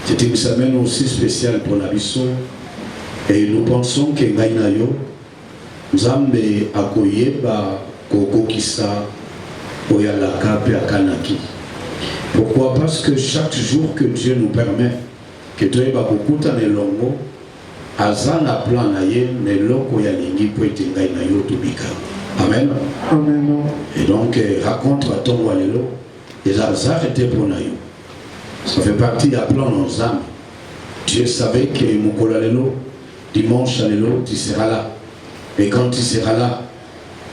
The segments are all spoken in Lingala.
C'est une semaine aussi spéciale pour la Bissau. Et nous pensons que Gaïnayo, Nzambe akoye ba koko kisa oyalaka pe akanaki. Pourquoi? Parce que chaque jour que Dieu nous permet, que Dieu va kukuta ne longo, azana plan na ye ne loko ya lingi po etengai na yo tubika. Amen. Amen. Et donc raconte à ton walelo, les azar étaient pour na yo. Ça fait partie du plan dans Nzambe. Dieu savait que Moukola lelo, dimanche lelo, tu seras là. Et quand tu seras là,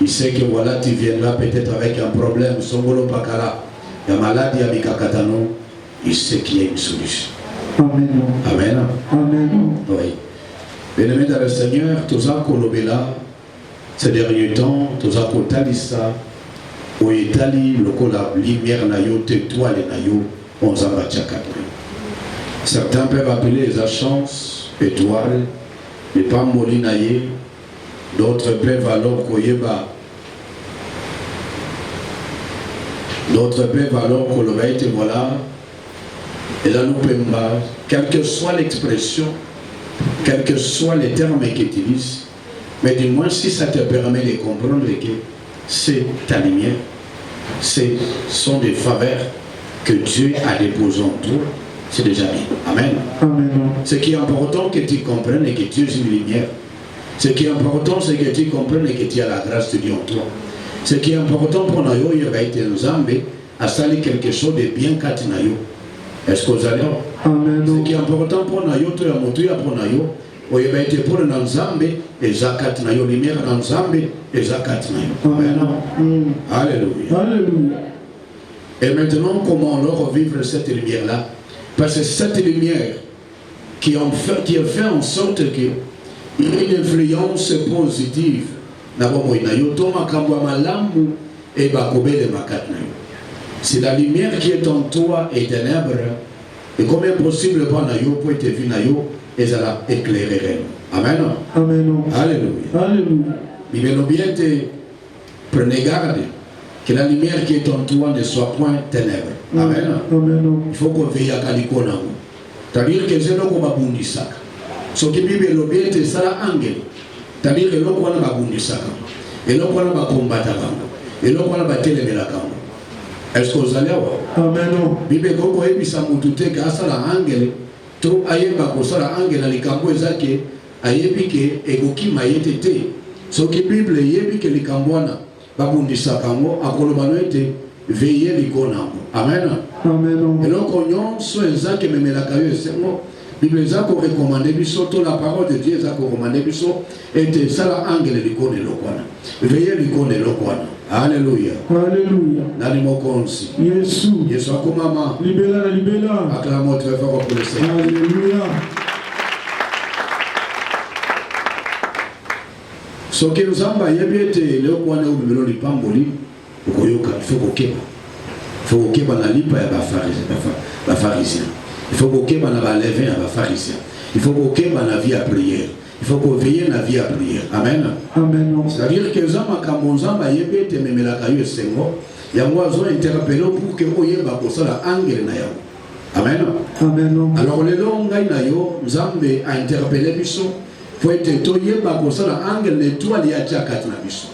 il sait que voilà, tu viendras peut-être avec un problème, Songolo Pakala, la maladie avec Kakatano, il sait qu'il y a une solution. Amen. Amen. Amen. Oui. Bien-aimés dans le Seigneur, tous à Kolobela, ces derniers temps, tous à Kotalissa, où Italie, le la lumière nayo, étoile nayo, on s'en va tchakadre. Certains peuvent appeler les chance, étoile, mais pas molinaye. D'autres peuvent alors koyeba. D'autres peuvent alors kolobaïte voilà. Et là nous pemba, quelle que soit l'expression, quels que soient les termes qu'ils utilisent, mais du moins si ça te permet de comprendre que c'est ta lumière, ce sont des faveurs que Dieu a déposées en toi, c'est déjà bien. Amen. Amen. Ce qui est important que tu comprennes et que Dieu est une lumière. Ce qui est important, c'est que tu comprennes et que tu as la grâce de Dieu en toi. Ce qui est important pour nous, il va être Nzambe à salir quelque chose de bien katinayo. Est-ce que vous allez? Amen. Ce qui est important pour nous, tu as monté pour nous, il va être pour Nzambe et zakatinayo, lumière Nzambe et zakatinayo. Amen. Alléluia. Alléluia. Et maintenant, comment on leur vivre cette lumière-là? Parce que cette lumière qui a fait en sorte que une influence positive c'est la lumière qui est en toi et ténèbres et comme est possible pour nayo pour être vu nayo et ça l'a éclairé. Amen. Amen. Alléluia. Alléluia. Bible bien te prenez garde que la lumière qui est en toi ne soit point ténèbres. Amen. Amen. Il faut qu'on veille à Kalikona. C'est-à-dire que c'est là qu'on va bounder ça. Ce qui Bible l'objet c'est ça angel. C'est-à-dire que l'on va bounder ça. Et l'on va combattre. Et l'on va battre les miracles. Est-ce que vous allez voir? Amen. Bible koko ebi samutute ka sala angel. To ayeba ko sala angel likambo ezake ayebi ke egoki mayete te. Ce qui Bible yebi ke likambwana babundisa kango akoloba noete veiller likona. Amen. Amen. Et donc on so ezake memelaka yo esengo. Bible zako recommandé biso to la parole de Dieu zako recommandé biso et sala angel likone lokwana. Veiller likone lokwana. Alléluia. Alléluia. Nalimokonsi. Yesu. Yesu akomama. Libela, libela. Acclamons très fort pour le Seigneur. Alléluia. Ce que nous avons yebete le kwana ubimelo lipamboli ukoyoka il faut kokeba na lipa ya ba pharisien. Il faut kokeba na ba levain ya ba pharisien. Il faut kokeba na vie à prière. Il faut qu'on veille la vie à prière. Amen. Amen. C'est-à-dire que Zama Kamonzamba yebete memelaka yo sengo yango azo interpeller pour que oyeba ko sala angel na yawo. Amen. Amen. Alors le longa na yo Nzambe a interpellé biso pour être toyeba ko sala angel l'étoile ya tchakat na biso.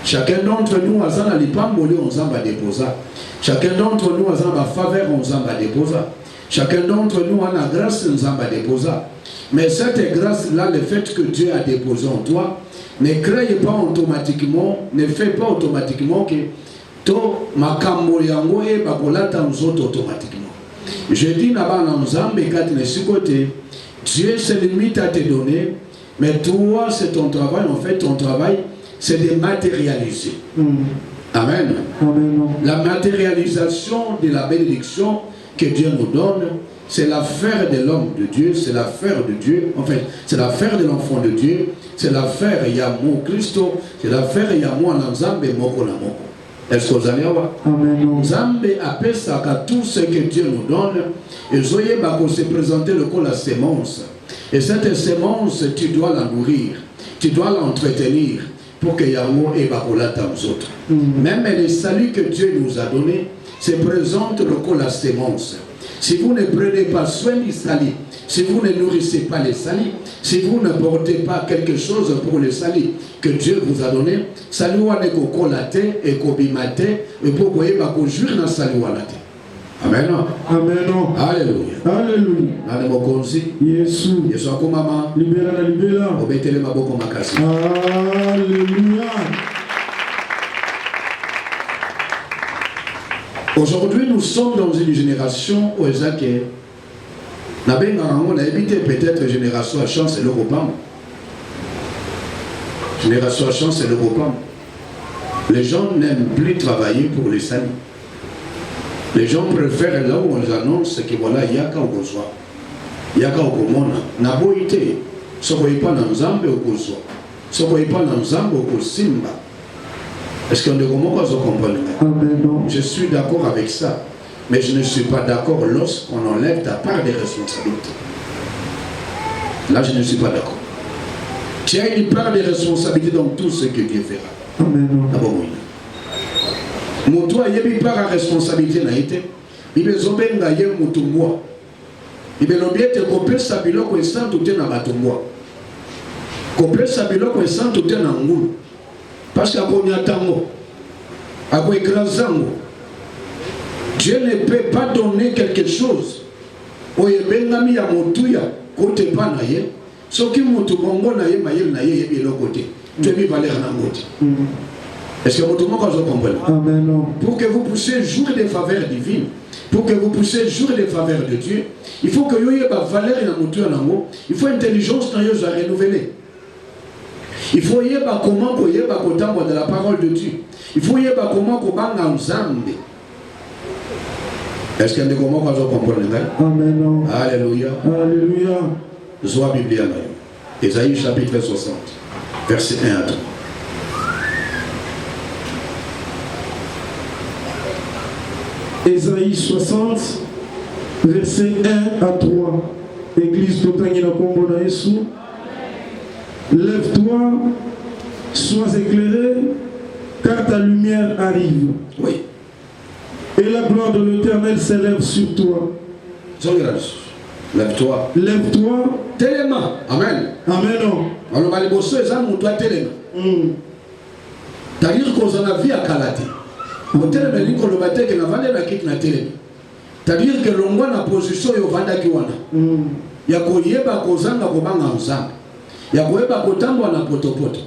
Chacun d'entre nous a zana lipamboli on Nzamba déposa. Chacun d'entre nous a zana faveur on Nzamba déposa. Chacun d'entre nous a la grâce Nzamba déposa. Mais cette grâce-là, le fait que Dieu a déposé en toi, ne crée pas automatiquement, ne fait pas automatiquement que to makambo yango e bakolata nzoto automatiquement. Je dis là-bas dans Nzambe quand ne sikote, Dieu se limite à te donner, mais toi c'est ton travail, en fait ton travail c'est de matérialiser. Amen. Amen. La matérialisation de la bénédiction que Dieu nous donne, c'est l'affaire de l'homme de Dieu, c'est l'affaire de Dieu, en fait, c'est l'affaire de l'enfant de Dieu, c'est l'affaire Yamo Christo, c'est l'affaire Yamo Nzambe Moko na Moko. Est-ce que vous allez voir? Amen. Nzambe appelle ça qu'à tout ce que Dieu nous donne, et Zoye Bako se présenter le coup la sémence. Et cette sémence, tu dois la nourrir, tu dois l'entretenir, pour que Yango et Bakolata aux autres. Même les saluts que Dieu nous a donnés se présentent le la sémence. Si vous ne prenez pas soin du salut, si vous ne nourrissez pas les salis, si vous ne portez pas quelque chose pour les salis que Dieu vous a donné, salut wane ko kolate et ko bimate et pour ko yeba ko jure na salut wane. Amen. Amen. Alléluia. Alléluia. Nane mokonzi. Yesu. Yesu akomama. Libéra na libéra. Obetele maboko makasi. Alléluia. Aujourd'hui, nous sommes dans une génération où on a évité peut-être génération à chance et le repas. Génération à chance et le repas. Les gens n'aiment plus travailler pour les salis. Les gens préfèrent là où on les annonce que voilà, il y a qu'à au besoin. Il y a qu'à au commande. N'a pas été. Ce qu'on n'est pas dans Zambé au besoin. Ce qu'on n'est pas dans Zambé au Simba. Est-ce qu'on est comment vous comprenez? Je suis d'accord avec ça, mais je ne suis pas d'accord lorsqu'on enlève ta part des responsabilités. Là, je ne suis pas d'accord. Tu as une part de responsabilité dans tout ce que Dieu fera. Amen. Mon toit, il y a une part de responsabilité. Il y a une part de responsabilité. Il y a une part de responsabilité. Parce qu'à Dieu ne peut pas donner quelque chose. Est-ce que vous comprenez? Pour que vous puissiez jouer des faveurs divines, pour que vous puissiez jouer des faveurs de Dieu, il faut que vous ayez la valeur il faut intelligence à renouveler. Il faut y avoir comment qu'on y ait de la parole de Dieu. Il faut y avoir comment qu'on banga ensemble. Est-ce qu'il y a des comment qu'on comprend? Amen. Alléluia. Alléluia. Zoa Biblia. Ésaïe chapitre 60, verset 1 à 3. Ésaïe 60, verset 1 à 3. Église Totangina Kombo na Yesu. Lève-toi, sois éclairé, car ta lumière arrive. Oui. Et la gloire de l'Éternel s'élève sur toi. Lève-toi. Lève-toi. Téléma. Amen. Amen. Alors, les bosses, ils ont toi téléma. C'est-à-dire qu'on a vu à Kalati. On téléma, il qu'on le battait, qu'il n'a pas de la quitte na téléma. C'est-à-dire que l'on voit la position et au vanda qui wana. Il y a qu'on y est pas qu'on s'en a qu'on banga ensemble. Ya kuweba kutambwa na potopoto,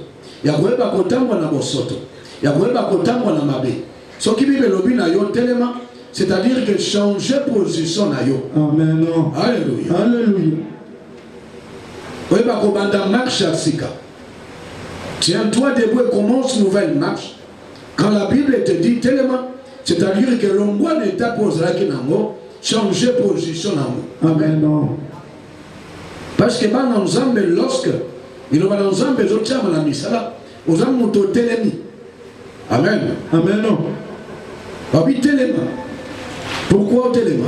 ya kuweba kutambwa na bosoto, ya kuweba kutambwa na mabe. So qui bible lobi na yo telema, c'est-à-dire que changer position na yo. Amen. Alléluia. Alléluia. Kuweba kobanda marche à sika. Tiens-toi debout et commence une nouvelle marche. Quand la Bible te dit telema, c'est-à-dire que l'ongwa ne t'apposera que nango, changer position nango. Amen. Parce que dans Nzambe, lorsque il va dans Nzambe, les autres chambres la misala, aux hommes ont télémi. Amen. Amen. Papi téléma. Pourquoi au téléma?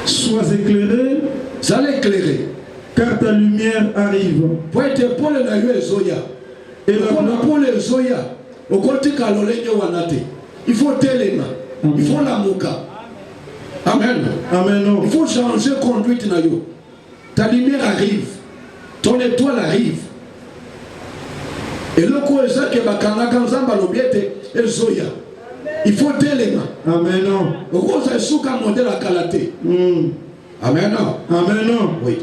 Sois éclairé. Ça l'éclairer. Car ta lumière arrive. Pour être pour le naïo et Zoya. Et pour le Zoya, au côté Kalolé Wanate, il faut téléma. Il faut la mouka. Amen. Amen. Il faut changer conduite naïo. Ta lumière arrive, ton étoile arrive. Et le coup est ça que Bakanga Kanzamba l'objecte est Zoya. Il faut téléma. Amen. Au gros, c'est sous qu'un modèle à Kalaté. Amen. Amen. Oui.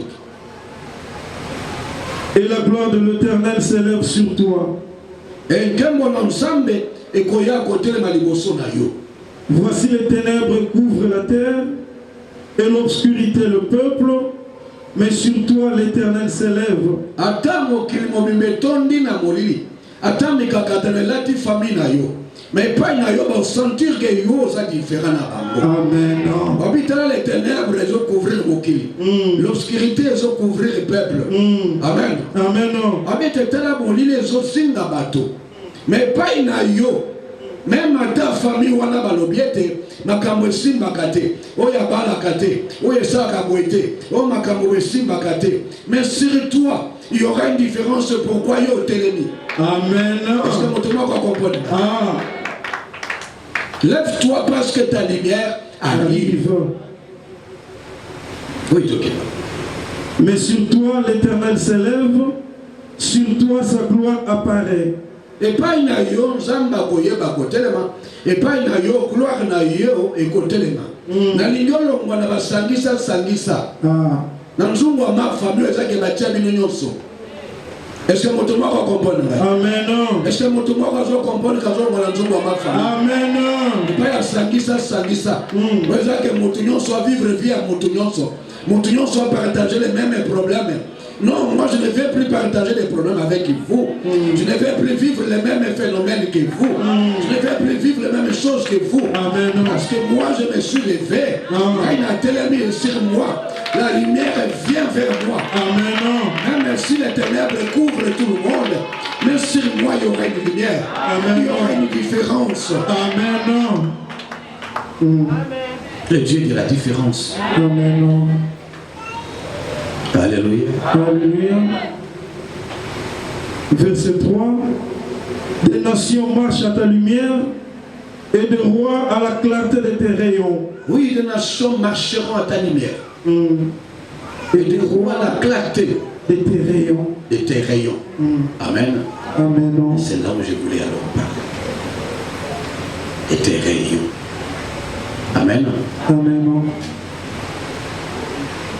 Et la gloire de l'Éternel s'élève sur toi. Et que mon ensemble est koya côté le maliboso na yo. Voici les ténèbres couvrent la terre et l'obscurité le peuple. Mais sur toi l'Éternel s'élève. Attends kilimo mimetondi na molili. Attends mikakatanelati famille na yo. Mais pas na yo va sentir que yo ça différent na bango. Amen. Habitera les ténèbres les ont couvrir mokili. L'obscurité les ont couvrir le peuple. Amen. Amen. Habitera molili les ont singa bateau. Mais pas na yo. Même à ta famille wana balobiete makambo simba kate oya bala kate oya saka boite o makambo simba kate mais sur toi il y aura une différence pourquoi il y a au télémi. Amen. Est-ce que mon témoin va comprendre? Ah. Lève-toi parce que ta lumière arrive. Oui, ok. Mais sur toi l'Éternel s'élève, sur toi sa gloire apparaît. Et pas une ayo, Zamba koyeba kotelema. Et pas une ayo, gloire na yo et kotelema. Na lingolo mwana basangisa sangisa. Na nzungu wa ma famille ezake batia bino nyonso. Est-ce que mon tomo va comprendre? Amen. Est-ce que mon tomo va comprendre quand on va nzungu wa ma famille? Amen. Pas ya sangisa sangisa. Ezake moto nyonso va vivre vie à moto nyonso. Moto nyonso va partager les mêmes problèmes. Non, moi je ne vais plus partager les problèmes avec vous. Je ne vais plus vivre les mêmes phénomènes que vous. Je ne vais plus vivre les mêmes choses que vous. Amen. Parce que moi je me suis levé. Quand il a télé sur moi, la lumière vient vers moi. Amen. Même si les ténèbres couvrent tout le monde, mais sur moi il y aura une lumière. Amen. Il y aura une différence. Amen. Le Dieu de la différence. Amen. Alléluia. Alléluia. Verset 3. Des nations marchent à ta lumière et des rois à la clarté de tes rayons. Oui, des nations marcheront à ta lumière. Et des rois à la clarté de tes rayons. De tes rayons. Amen. Amen. C'est là où je voulais alors parler. De tes rayons. Amen. Amen.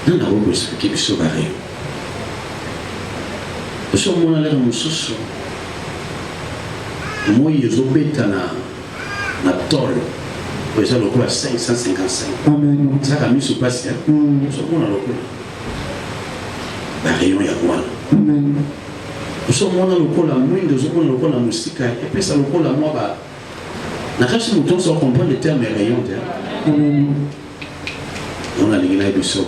Nous avons expliqué que ce barré. Nous sommes allés dans le sous. Moi, ils ont bêté na tol. Ils ont le coût à 555. Amen. Ça a mis sur place. Nous sommes dans le coût. Barré, il y a quoi? Amen. Nous sommes dans le coût la mouille, nous sommes dans le coût la musique. Et puis ça le coût la moi. N'a pas si nous devons comprendre les termes et rayons. Amen. On a l'église de ce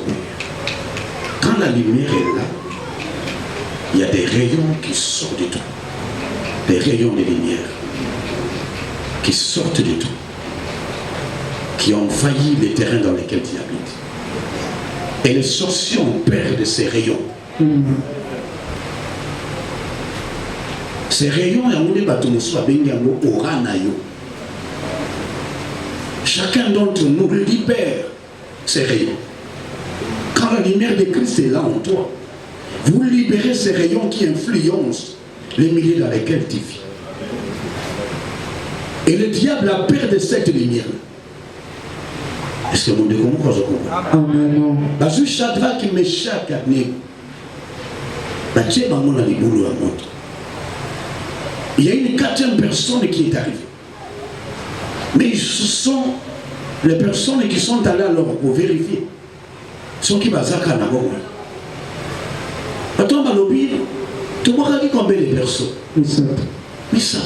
quand la lumière est là, il y a des rayons qui sortent de tout. Des rayons de lumière qui sortent de tout. Qui ont envahi les terrains dans lesquels tu habites. Et les sorciers ont peur de ces rayons. Ces rayons, chacun d'entre nous libère ces rayons. Quand la lumière de Christ est là en toi, vous libérez ces rayons qui influencent les milieux dans lesquels tu vis. Et le diable a peur de cette lumière. Est-ce que mon Dieu comprend? Amen. Parce que Shadrach, Meshach, Abednego, il y a une quatrième personne qui est arrivée. Mais ce sont les personnes qui sont allées alors pour vérifier. Ce qui va s'accorder d'abord. Attends, Malobi, tu vois combien de personnes? 17.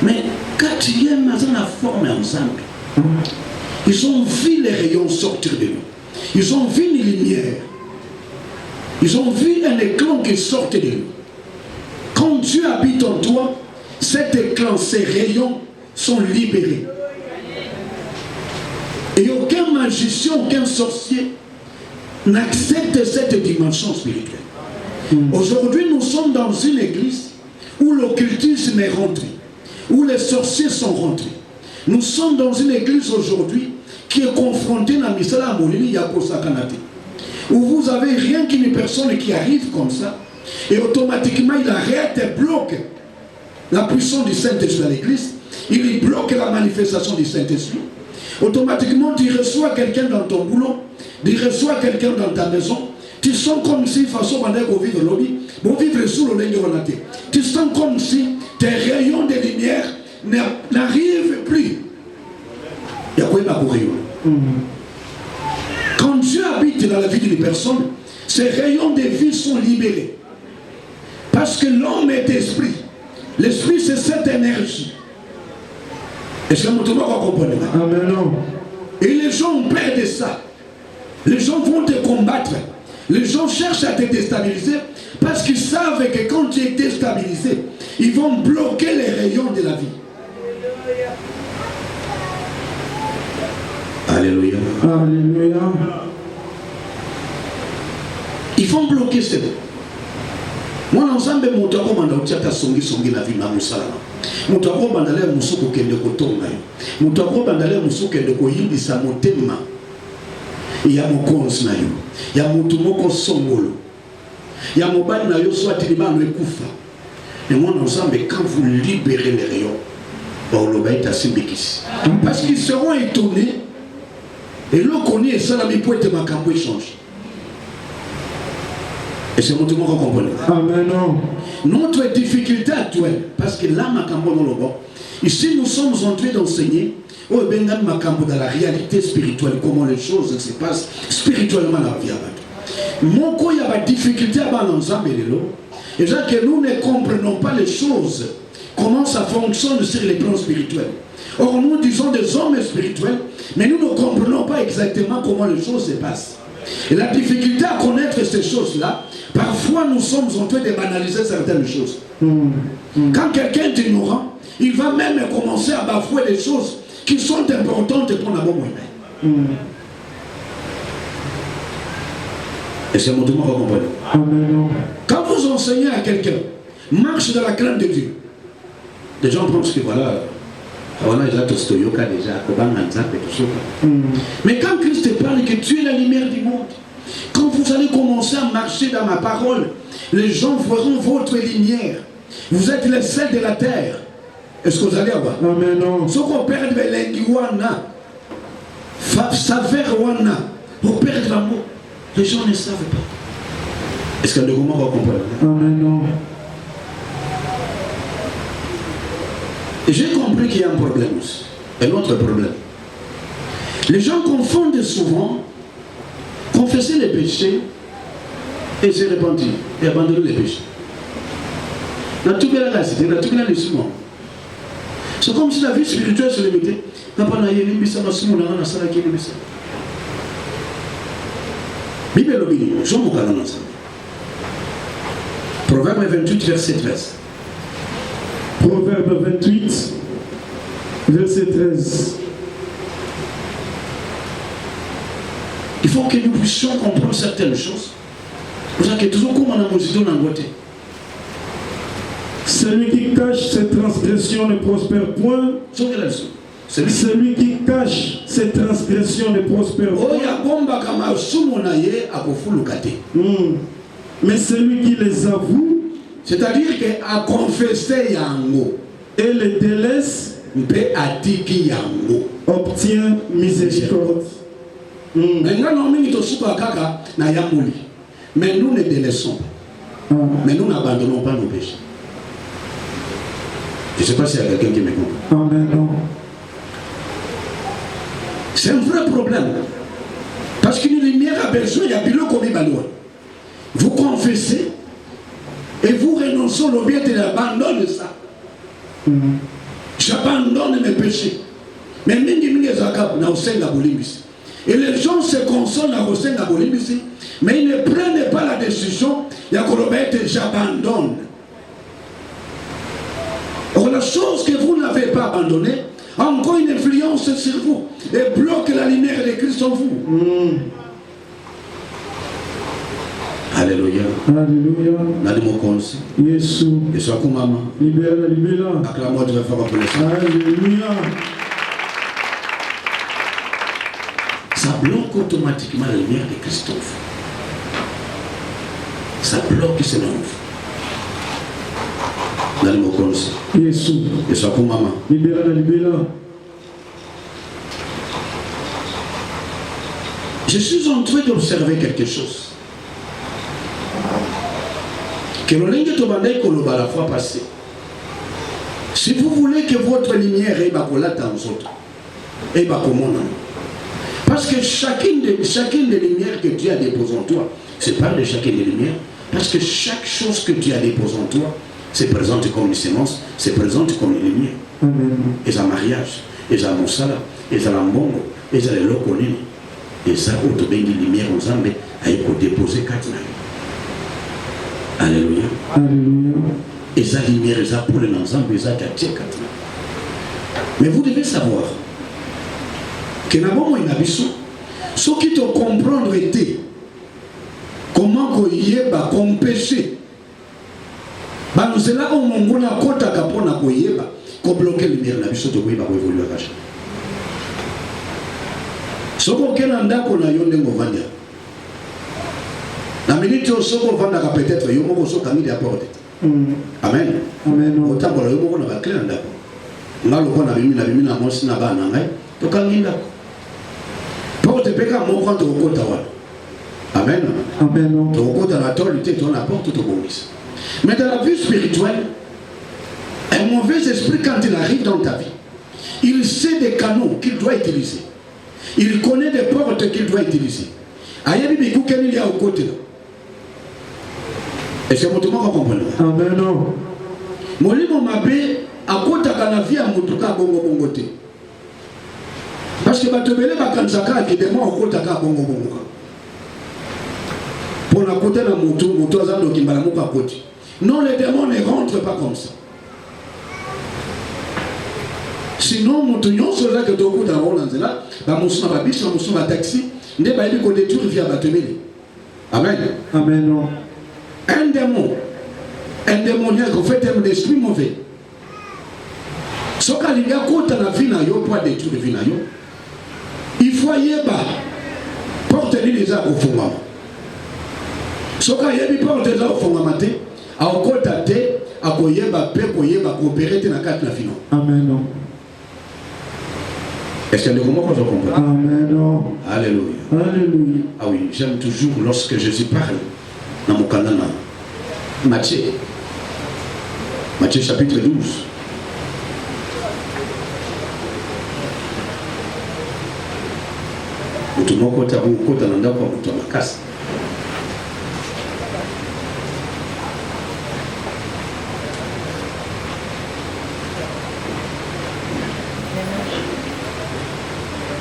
Mais quatrième, ils ont la forme ensemble. Ils ont vu les rayons sortir de nous. Ils ont vu une lumière. Ils ont vu un éclat qui sortait de nous. Quand Dieu habite en toi, cet éclat, ces rayons sont libérés. Et aucun magicien, aucun sorcier n'accepte cette dimension spirituelle. Aujourd'hui, nous sommes dans une église où l'occultisme est rentré, où les sorciers sont rentrés. Nous sommes dans une église aujourd'hui qui est confrontée à Misala Molini Yakosakanate, où vous avez rien qu'une personne qui arrive comme ça, et automatiquement il arrête et bloque la puissance du Saint-Esprit à l'église, il bloque la manifestation du Saint-Esprit. Automatiquement, tu reçois quelqu'un dans ton boulot, tu reçois quelqu'un dans ta maison, tu sens comme si, façon pour vivre lobby, pour vivre sous le linge relaté. Tu sens comme si tes rayons de lumière n'arrivent plus. Il y a quoi pour rayon? Quand Dieu habite dans la vie d'une personne, ces rayons de vie sont libérés. Parce que l'homme est esprit. L'esprit, c'est cette énergie. Est-ce que mon tournoi va comprendre? Amen. Et les gens ont peur de ça. Les gens vont te combattre. Les gens cherchent à te déstabiliser parce qu'ils savent que quand tu es déstabilisé, ils vont bloquer les rayons de la vie. Alléluia. Alléluia. Ils vont bloquer ça. Moi ensemble moto ko manda utiata songi na vie na musala. Moto ko bandale musuku kende ko tonga. Moto ko bandale musuku kende ko yindisa motema. Ya mokonzi na yo. Ya mutu moko songolo. Ya mobali na yo soit libano ekufa. Et moi ensemble quand vous libérez les rayons, parce qu'ils seront étonnés et l'on connaît ça la peut être ma campo échange. Et c'est mon tout le monde comprend. Amen. Notre difficulté actuelle, parce que là ma campo dans le bon, ici nous sommes en train d'enseigner au Bengal ma campo dans la réalité spirituelle, comment les choses se passent spirituellement dans la vie. Mon quoi il y a des difficultés à l'ensemble de l'eau. Et déjà que nous ne comprenons pas les choses, comment ça fonctionne sur les plans spirituels. Or nous disons des hommes spirituels, mais nous ne comprenons pas exactement comment les choses se passent. Et la difficulté à connaître ces choses-là, parfois nous sommes en train de banaliser certaines choses. Quand quelqu'un est ignorant, il va même commencer à bafouer des choses qui sont importantes pour la bonne humaine. Et c'est mon tour à comprendre. Quand vous enseignez à quelqu'un, marche dans la crainte de Dieu. Les gens pensent que voilà, déjà Tostoyoka déjà, mais quand Christ te parle que tu es la lumière du monde, quand vous allez commencer à marcher dans ma parole, les gens verront votre lumière. Vous êtes les sels de la terre. Est-ce que vous allez avoir? Amen. Ce qu'on perd de l'enguiwana, saveur wana, pour perdre l'amour. Les gens ne savent pas. Est-ce que le moment va comprendre? Amen. Et j'ai compris qu'il y a un problème aussi. Un autre problème. Les gens confondent souvent confesser les péchés et se repentir et abandonner les péchés. C'est comme si la vie spirituelle se limitait. Proverbe 28, verset 13. Proverbe 28, verset 13. Il faut que nous puissions comprendre certaines choses. Pour ça que toujours comme on a mosité, on a angoissé. Celui qui cache ses transgressions ne prospère point. Celui qui cache ses transgressions ne prospère point. Mais celui qui les avoue, c'est-à-dire qu'à confesser yango et les délaisse, obtient miséricorde. Mais nous ne délaissons pas. Mais nous n'abandonnons pas nos péchés. Je ne sais pas s'il y a quelqu'un qui me comprend. Amen. C'est un vrai problème. Parce qu'une lumière a besoin, il y a bilo comme balois. Vous confessez et vous renoncez au bien de l'abandon de ça. J'abandonne mes péchés. Mais et les gens se consolent à Rosenga Bolibisi, mais ils ne prennent pas la décision de j'abandonne. Or, la chose que vous n'avez pas abandonnée a encore une influence sur vous et bloque la lumière de Christ en vous. Alléluia. Alléluia. Yesu. Yesu akumama. Libéra, libéra. Acclamons Dieu pour ça. Alléluia. Ça bloque automatiquement la lumière de Christ en vous. Ça bloque selon vous. Yesu. Yesu akumama. Libéra, libéra. Je suis en train d'observer quelque chose. Que l'on la fois passée. Si vous voulez que votre lumière est dans les autres, et parce que chacune des lumières que Dieu a déposées en toi, c'est pas de chacune des lumières, parce que chaque chose que Dieu a déposée en toi, c'est présente comme une sémence, c'est présente comme une lumière. Et ça mariage, et ça monsala, et ça l'ambongo, et ça les loconines, et ça autre bien de lumière en Zambé, a été déposé 4 ans. Alléluia. Alléluia. Et ça lumière, et ça pour les ensemble, et ça qui a 4 ans. Mais vous devez savoir que n'abord il y a ce qui te comprendre était comment qu'on y est comme péché banzela o mongona kota kapona koyeba ko bloquer lumière na biso to koyeba ko évoluer kacha soko kena ndako na yo ndengo vandia na minute soko vanda ka peut-être yo moko soka ngi ya porte amen Amen. otambola yo moko na ba clé ndako ngalo ko na bimi na mosi na bana ngai to kangi ndako porte peka moko to kota wana amen Amen. to kota na autorité to na porte to bongisa. Mais dans la vie spirituelle, un mauvais esprit, quand il arrive dans ta vie, il sait des canaux qu'il doit utiliser. Il connaît des portes qu'il doit utiliser. Aïe, bibi, il y a au côté là. Et c'est mon tour qu'on comprend. Amen. Molimo mabé, à côté de la vie, à mon tour, à bongo bongote. Parce que Batobele, Bakanzaka, qui dément au côté de la bongo bongo. Pour la côté de la moto, moto, à qui m'a la mouka côté. Non, les démons ne rentrent pas comme ça. Sinon, mon tunion, c'est là que tu as beaucoup d'argent là, bah, mon son va biche, mon son va taxi, n'est pas qu'on détruit via Batemeli. Amen. Amen. Un démoniaque, en fait, un esprit mauvais. Ce qu'il y a contre la vie, pour détruire la vie, il faut y aller, porter les arbres au fond. Ce qu'il y a des portes au fond, à côté, à koyeba pe koyeba coopérer na carte na fino. Amen. Est-ce que vous comprenez? Amen. Alléluia. Alléluia. Ah oui, j'aime toujours lorsque Jésus parle dans mon canal. Matthieu chapitre 12. Utumoko tabu kota nanda kwa mutamakasi.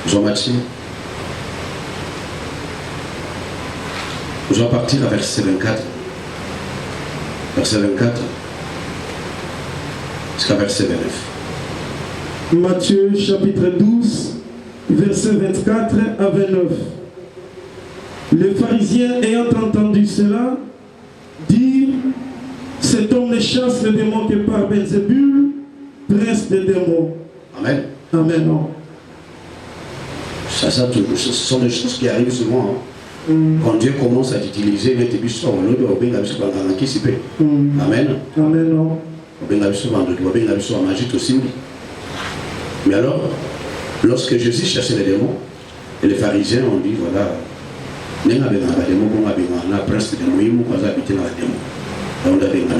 Jean-Matthieu. Je vais partir à verset 24. Verset 24 jusqu'à verset 29. Matthieu chapitre 12, verset 24 à 29. Les pharisiens ayant entendu cela, dirent: cet homme ne chasse les démons que par Belzébul, prince des démons. Amen. Amen. Ça, ce sont des choses qui arrivent souvent. Hein. Quand Dieu commence à t'utiliser, il te dit ça, on doit bien la vie qui s'y paie. Amen. Amen. On bien la vie en magie aussi. Mais alors, lorsque Jésus chassait les démons, et les pharisiens ont dit voilà, nous avons des démons, on a prince des démons, on a habité dans les démons. On a des démons.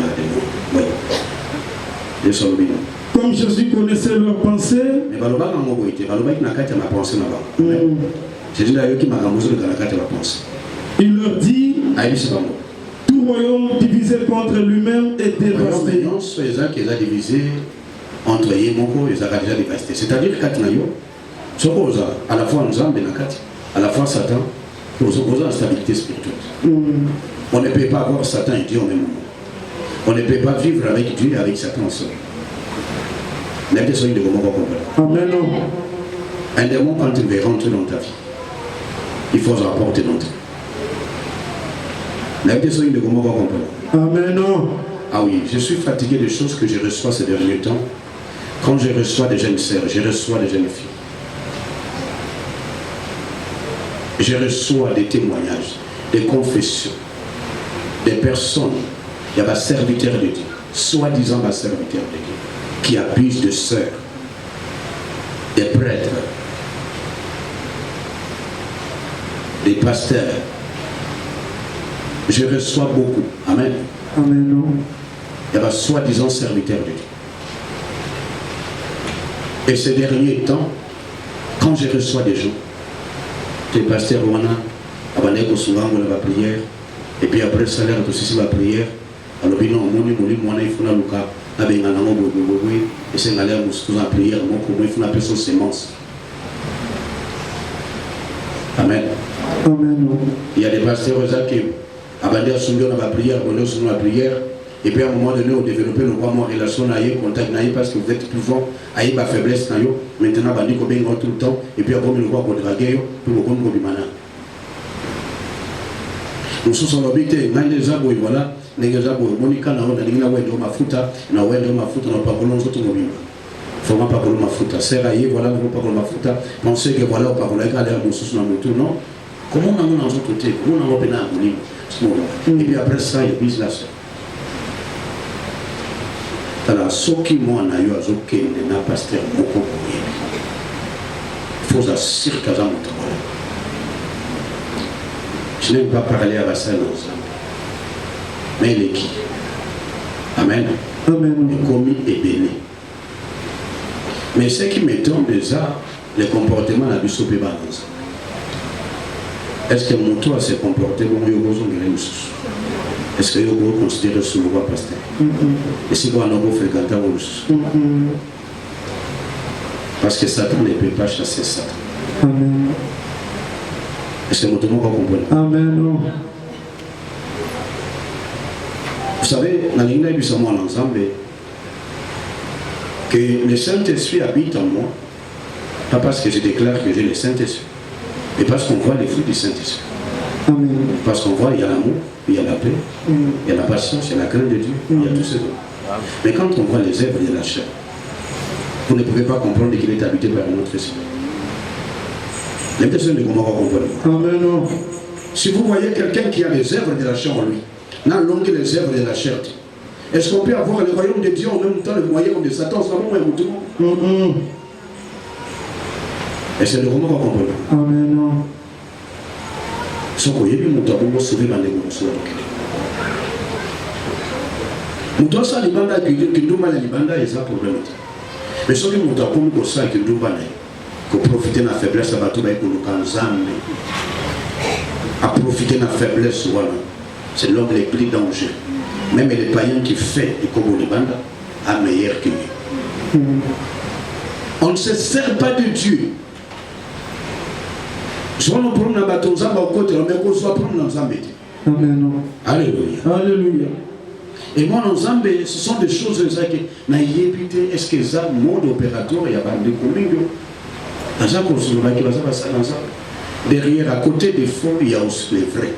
Oui. Comme Jésus connaissait leurs pensées, il leur dit: tout royaume divisé contre lui-même est dévasté. C'est-à-dire qu'à la fois à la fois Satan, nous opposons la stabilité spirituelle. On ne peut pas avoir Satan et Dieu au même moment. On ne peut pas vivre avec Dieu et avec Satan ensemble. Amen. Un démon, quand il veut rentrer dans ta vie, il faut rapporter dans ta vie. Amen. Ah oui, je suis fatigué des choses que je reçois ces derniers temps. Quand je reçois des jeunes sœurs, je reçois des jeunes filles. Je reçois des témoignages, des confessions, des personnes, il y a des serviteurs de Dieu, soi-disant des serviteurs de Dieu, qui abusent de sœurs, des prêtres, des pasteurs. Je reçois beaucoup. Amen. Amen. Il y a des soi-disant serviteurs de Dieu. Et ces derniers temps, quand je reçois des gens, les pasteurs Wana, abandonné au souvent la prière, et puis après le salaire aussi la prière, alors bien non, il faut la luka, et c'est la prière, il faut appeler son sémence. Amen. Amen. Il y a des pasteurs qui abandonnent la prière, la prière, et puis à un moment donné, on développe nos relations, contact, parce que vous êtes plus fort, aïe ma faiblesse, maintenant, on dit qu'on est tout le temps, et puis après, on voit qu'on drague, puis on va nous sommes habités, voilà, nengeza boye monika na ona ningina wendo mafuta na wendo mafuta na pakolo nzoto mobimba forma pakolo mafuta sera ye voilà no pakolo mafuta pensez que voilà pakolo ka aller mususu na mutu non comment on a nzoto te comment on a pena ngulima et puis après ça il bise la sœur tala soki mwana yo azokende na pasteur moko boye faut assurer kaza moto. Je n'aime pas parler à la salle ensemble. Mais il est qui? Amen. Amen. Le commis est béni. Mais ce qui m'étonne déjà, le comportement de la Bissopé Balance. Est-ce que mon toit s'est comporté comme Yogo Zongueremus? Est-ce que Yogo considère ce roi pasteur? Et si vous en avez fréquenté parce que Satan ne peut pas chasser Satan. Amen. Est-ce que vous comprenez? Amen. Vous savez, dans l'Église du Samoa ensemble, que le Saint-Esprit habite en moi, pas parce que je déclare que j'ai le Saint-Esprit, mais parce qu'on voit les fruits du Saint-Esprit. Amen. Parce qu'on voit, il y a l'amour, il y a la paix, il y a la patience, il y a la crainte de Dieu, il y a tout ce dons. Mais quand on voit les œuvres de la chair, vous ne pouvez pas comprendre qu'il est habité par notre esprit. Les personnes ne comprennent pas comprendre. Amen. Si vous voyez quelqu'un qui a les œuvres de la chair en lui, n'a l'homme que les œuvres de la chair, est-ce qu'on peut avoir le royaume de Dieu en même temps le royaume de Satan? C'est vraiment un mouton. Et c'est le roman qu'on comprend. Amen. Si vous voyez, mouton pour sauver ma négociation. Mouton ça libanda qui nous mal libanda et ça problème. Mais ce qui mouton pour ça qui nous mal que profiter de la faiblesse à bateau pour nous canzambe. À profiter de la faiblesse voilà. C'est l'homme le plus dangereux. Même les païens qui fait et comme les bandes a meilleur que lui. On ne se sert pas de Dieu. Soit nous prenons un bateau, nous avons côté, mais qu'on soit prenons dans un métier. Amen. Alléluia. Alléluia. Et moi, dans Zambé, ce sont des choses que est-ce que ça, mode opératoire, il y a pas de communes. Derrière, à côté des faux, il y a aussi les vrais.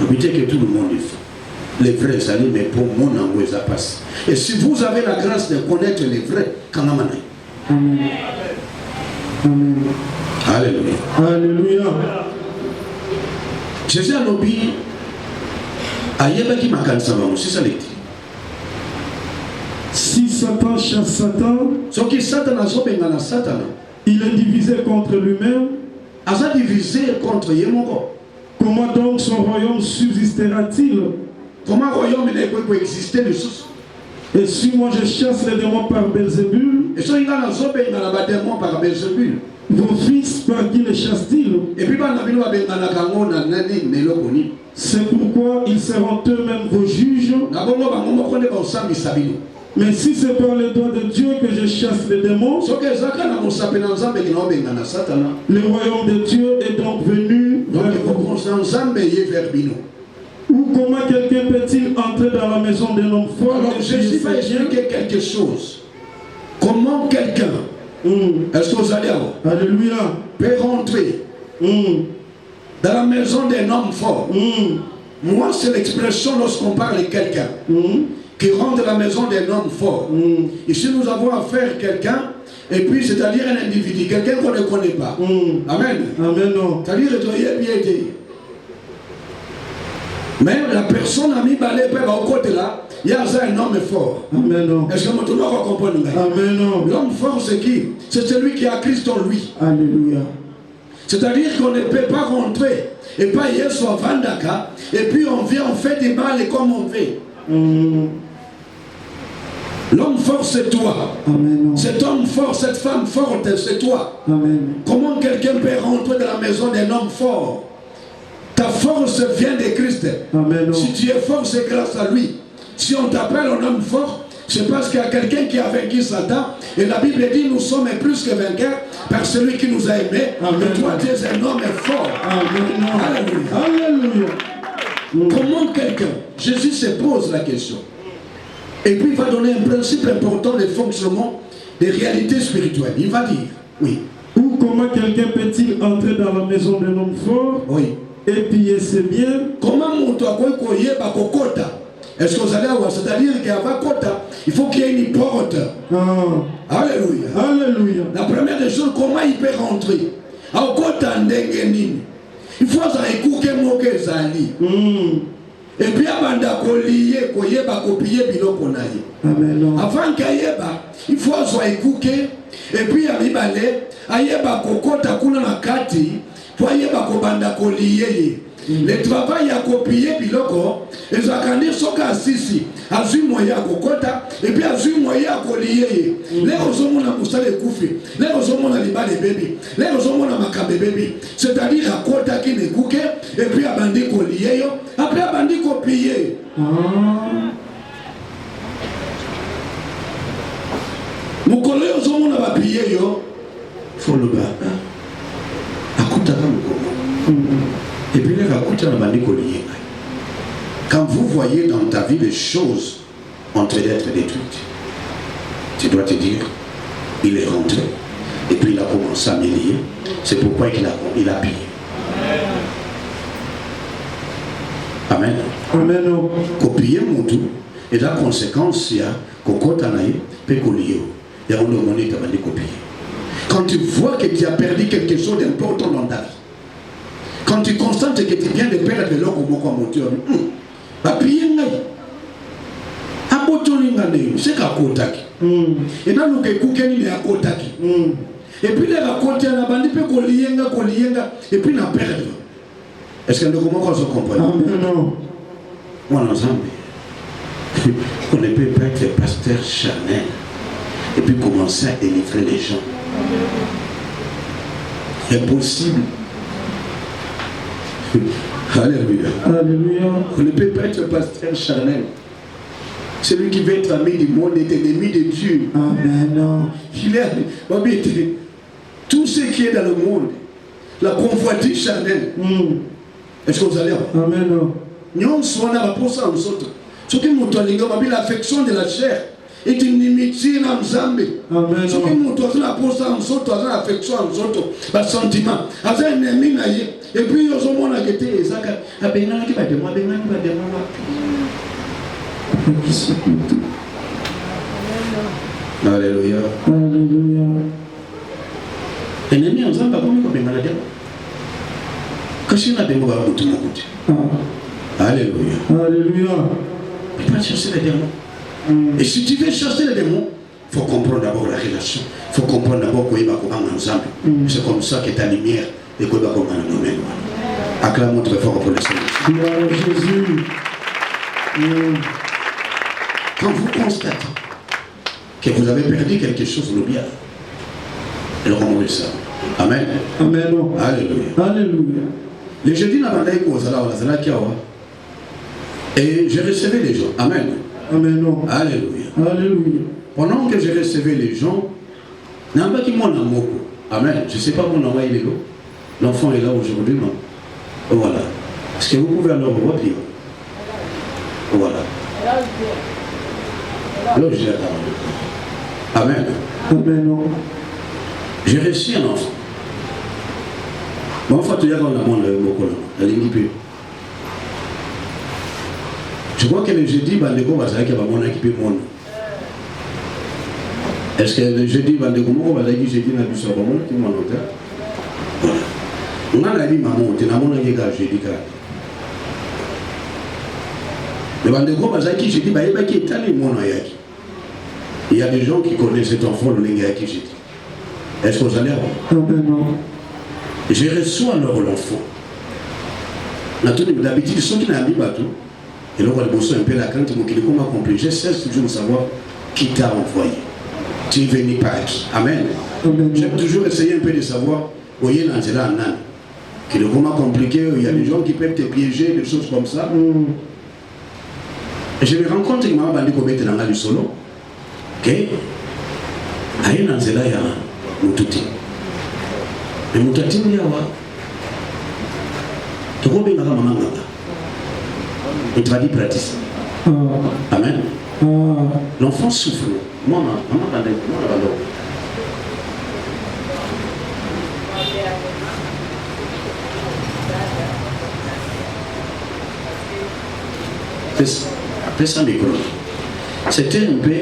Habitez que tout le monde est faux. Les vrais amis, mais pour mon amour, ça passe. Et si vous avez la grâce de connaître les vrais, quand même, Amen. Amen. Alléluia. Alléluia. Jésus a nobi ayeba qui m'a cansé aussi ça l'était. Si Satan chasse Satan, ce qui Satan a sauvé dans Satan, il est divisé contre lui-même. A ça divisé contre Yemoko. Comment donc son royaume subsistera-t-il? Comment un royaume peut exister de sous? Et si moi je chasse les démons par Belzébul, et si il a sauvé dans la démon par Belzébul, vos fils par qui les chassent-ils? Et puis c'est pourquoi ils seront eux-mêmes vos juges. Mais si c'est par le doigt de Dieu que je chasse les démons, le royaume de Dieu est donc venu vers vous. Ou comment quelqu'un peut-il entrer dans la maison d'un homme fort? Alors Jésus va expliquer quelque chose. Comment quelqu'un, est-ce que vous allez avoir? Alléluia. Peut rentrer dans la maison d'un homme fort. Moi, c'est l'expression lorsqu'on parle de quelqu'un qui rentre dans la maison d'un homme fort. Ici, nous avons affaire à quelqu'un, et puis c'est-à-dire un individu, quelqu'un qu'on ne connaît pas. Amen. Amen. C'est-à-dire que bien été. Mais la personne a mis balai au côté là, il y a un homme fort. Amen. Est-ce que tout le monde comprend? Amen. L'homme fort, c'est qui? C'est celui qui a Christ en lui. Alléluia. C'est-à-dire qu'on ne peut pas rentrer et pas hier soit Vandaka, et puis on vient, on fait des balles comme on fait. L'homme fort, c'est toi. Amen. Cet homme fort, cette femme forte, c'est toi. Amen. Comment quelqu'un peut rentrer dans la maison d'un homme fort? Ta force vient de Christ. Amen. Si tu es fort, c'est grâce à lui. Si on t'appelle un homme fort, c'est parce qu'il y a quelqu'un qui a vaincu Satan. Et la Bible dit, nous sommes plus que vainqueurs par celui qui nous a aimés. Et toi, tu es un homme fort. Amen. Alléluia. Alléluia. Comment quelqu'un, Jésus se pose la question. Et puis il va donner un principe important de fonctionnement des réalités spirituelles. Il va dire, oui. Ou comment quelqu'un peut-il entrer dans la maison d'un homme fort? Oui. Et piller ses biens? Comment mon toit koyeba kokota Est-ce que vous allez avoir? C'est-à-dire qu'avant Kota, il faut qu'il y ait une porte. Alléluia. Alléluia. La première des choses, comment il peut rentrer? Alors, Kota Ndengenine. Il faut écouter Moke Zali. Et puis, avant d'akolier, koyeba kopier biloko na ye. Amen. Avant qu'ayeba, il faut écouter. Et puis, amibale, ayeba kokota kuna na kati, pour ayeba kobanda koliye. Le travail à copier biloko, et zakandi soka sisi, azui moya kokota, et puis azui moya koliye. Les osomona musale koufi, les osomona libale baby, les osomona makabe baby. C'est-à-dire à kota qui ne kouke, et puis à bandi koliye, après à bandi copier. Mukolo osomona ba piye yo, faut le bas. Akuta comme et puis les racontes à la liée. Quand vous voyez dans ta vie les choses en train d'être détruites, tu dois te dire, il est rentré et puis il a commencé à me lier. C'est pourquoi il a pillé. Amen. Amen. Copier mon tout et la conséquence, il y a Kokotanaï, Pekolio. Il y a un homme qui a copié. Quand tu vois que tu as perdu quelque chose d'important dans ta vie, quand tu constates que tu viens de perdre l'eau comme mon Dieu, c'est qu'à Kotaki. Et dans le Koukeni, il est à Kotaki. Et puis les raconter à la bande, et puis la perdre. Est-ce que nous comprenons? Non. Moi, ensemble, on ne peut pas être pasteur charnel et puis commencer à délivrer les gens. Impossible. Alléluia. Alléluia. On ne peut pas être pasteur charnel. Celui qui veut être ami du monde est ennemi de Dieu. Amen. Il est tout ce qui est dans le monde, la convoitise charnelle. Est-ce que vous allez? Amen. Nous sommes là pour ça, nous autres. Ce qui nous donne l'affection de la chair est une inimitié dans Zambé. Amen. Ce qui nous donne la pour ça, nous autres, l'affection, nous autres, le sentiment. Avec un ennemi, et puis ils ont mon agité, et ça, à Bénin qui va demander, Alléluia. Alléluia. Ennemi en Zambé, comment il va dire? Alléluia. Alléluia. Il faut chercher les démons. Et si tu veux chercher les démons, il faut comprendre d'abord la relation. Il faut comprendre d'abord qu'il y a ensemble. C'est comme ça que ta lumière est comme un domaine. Acclamons très fort pour le Seigneur. Gloire à Jésus. Quand vous constatez que vous avez perdu quelque chose, le bien, et le remontez ça. Amen. Amen. Alléluia. Alléluia. Les jeudis n'a pas d'ailleurs et je recevais les gens. Amen. Amen. Alléluia. Alléluia. Pendant que je recevais les gens, n'a pas qui mon amour. Amen. Je ne sais pas mon amour il est là. L'enfant est là aujourd'hui. Voilà. Est-ce que vous pouvez alors voir puis voilà. Alors j'ai Amen. Amen. J'ai reçu un enfant. Bon, il y a dans le monde, je crois que le jeudi, Bandeko va s'arrêter à mon équipe monde. Est-ce que le jeudi, Bandeko va s'arrêter jeudi na biso ba mon qui mon hôtel? On a dit maman, tu n'as mon jeudi car. Le Bandeko va s'arrêter jeudi, bah il va quitter les mon ayaki. Il y a des gens qui connaissent cet enfant le Nengayaki jeudi. Est-ce que vous allez avoir? Je reçois alors l'enfant. D'habitude, ceux qui n'ont pas tout, et là, on va un peu la crainte, mais qui m'a compris. Je sais toujours de savoir qui t'a envoyé. Tu es venu par qui? Amen. J'aime toujours essayer un peu de savoir où il y a un zéla en âne. Qui est vraiment compliqué, il y a des gens qui peuvent te piéger, des choses comme ça. Et je me rends compte que je me suis dit dans du solo. Ok? Il y a un zéla, il y a un moutouti. Mais mon tati me dit, tu vois bien maman maman. Il te va dire pratique. Amen. L'enfant souffre. Maman, maman va dire, maman va dire. ça micro. C'était un peu,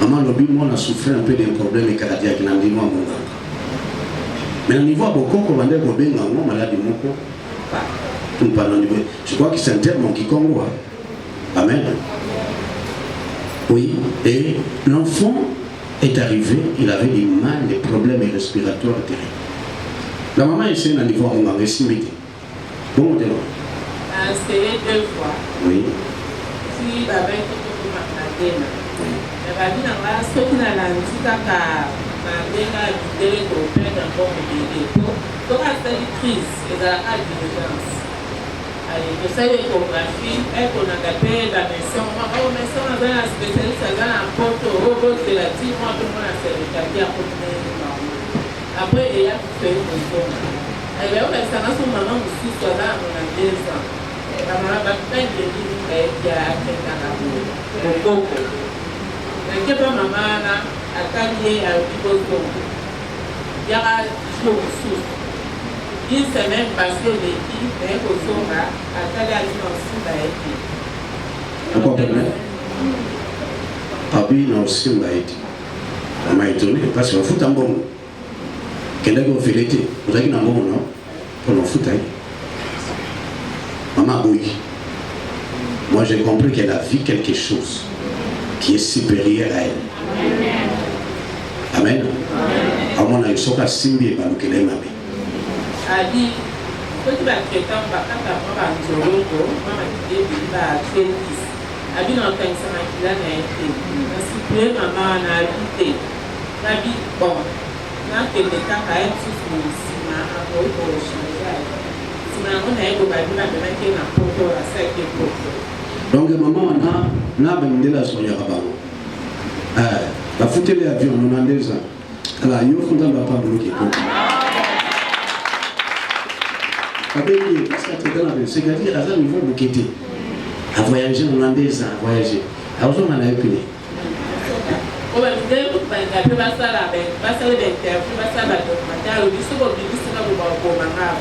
maman lobby, moi on a souffert un peu d'un problème cardiaque dans le niveau à mon gars. Mais au niveau à beaucoup, on va dire que bien on maladie moko. Je crois que c'est un terme qui Congo. Amen. Oui, et l'enfant est arrivé, il avait des mal, des problèmes respiratoires terribles. La maman essaie d'un niveau à mon gars, bon, c'est 2 fois. oui. Si la bête est ma cadena. La vie n'a pas sauté dans la musique à ma déga du délai au père d'un bon bébé. Donc, à cette crise, et à la diligence. Allez, je sais l'échographie, elle qu'on a tapé la maison. Oh, mais ça, on a un spécialiste, ça a un poteau, robot, c'est la team, moi, tout le monde a fait le quartier à côté. Après, il y a fait une maison. Elle est où la séance où maman aussi soit là, on a 2 ans. La maman va faire des livres qui a fait dans la boue. Au coco. Mais que pas maman là, à Kanye, à Biboto. Il y a un jour sous. Une semaine passée, les filles, mais au Zonga, à Kanye, à l'Inonsu, a été. Pourquoi pas? Papi, non, aussi, on a été. On m'a étonné parce qu'on fout un bon. Quel est le vérité? Vous avez un bon, non? Pour le foot, maman Bouy. Moi j'ai compris qu'elle a vu quelque chose qui est supérieur à elle. Amen. À mon avis, ce qu'elle simbi et pas le qu'elle aime. A dit, quand tu vas traiter un bacin, tu vas un zologo, maman dit, tu vas traiter 10. A dit, non, quand ça m'a dit, là, n'a été. Si maman a habité. La vie, bon. Là, que le temps a été sous le ciment, à pour changer. Donc maman on a même de la soirée à la foutre les avions on a des ans. Alors il faut qu'on va pas bloquer. Parce que c'est-à-dire à ça il faut quitter. À voyager on a des ans, à voyager. À où on a épilé. On va dire que tu vas ça là, passer l'interview, vas ça là, documentaire, le discours du discours du bon maman.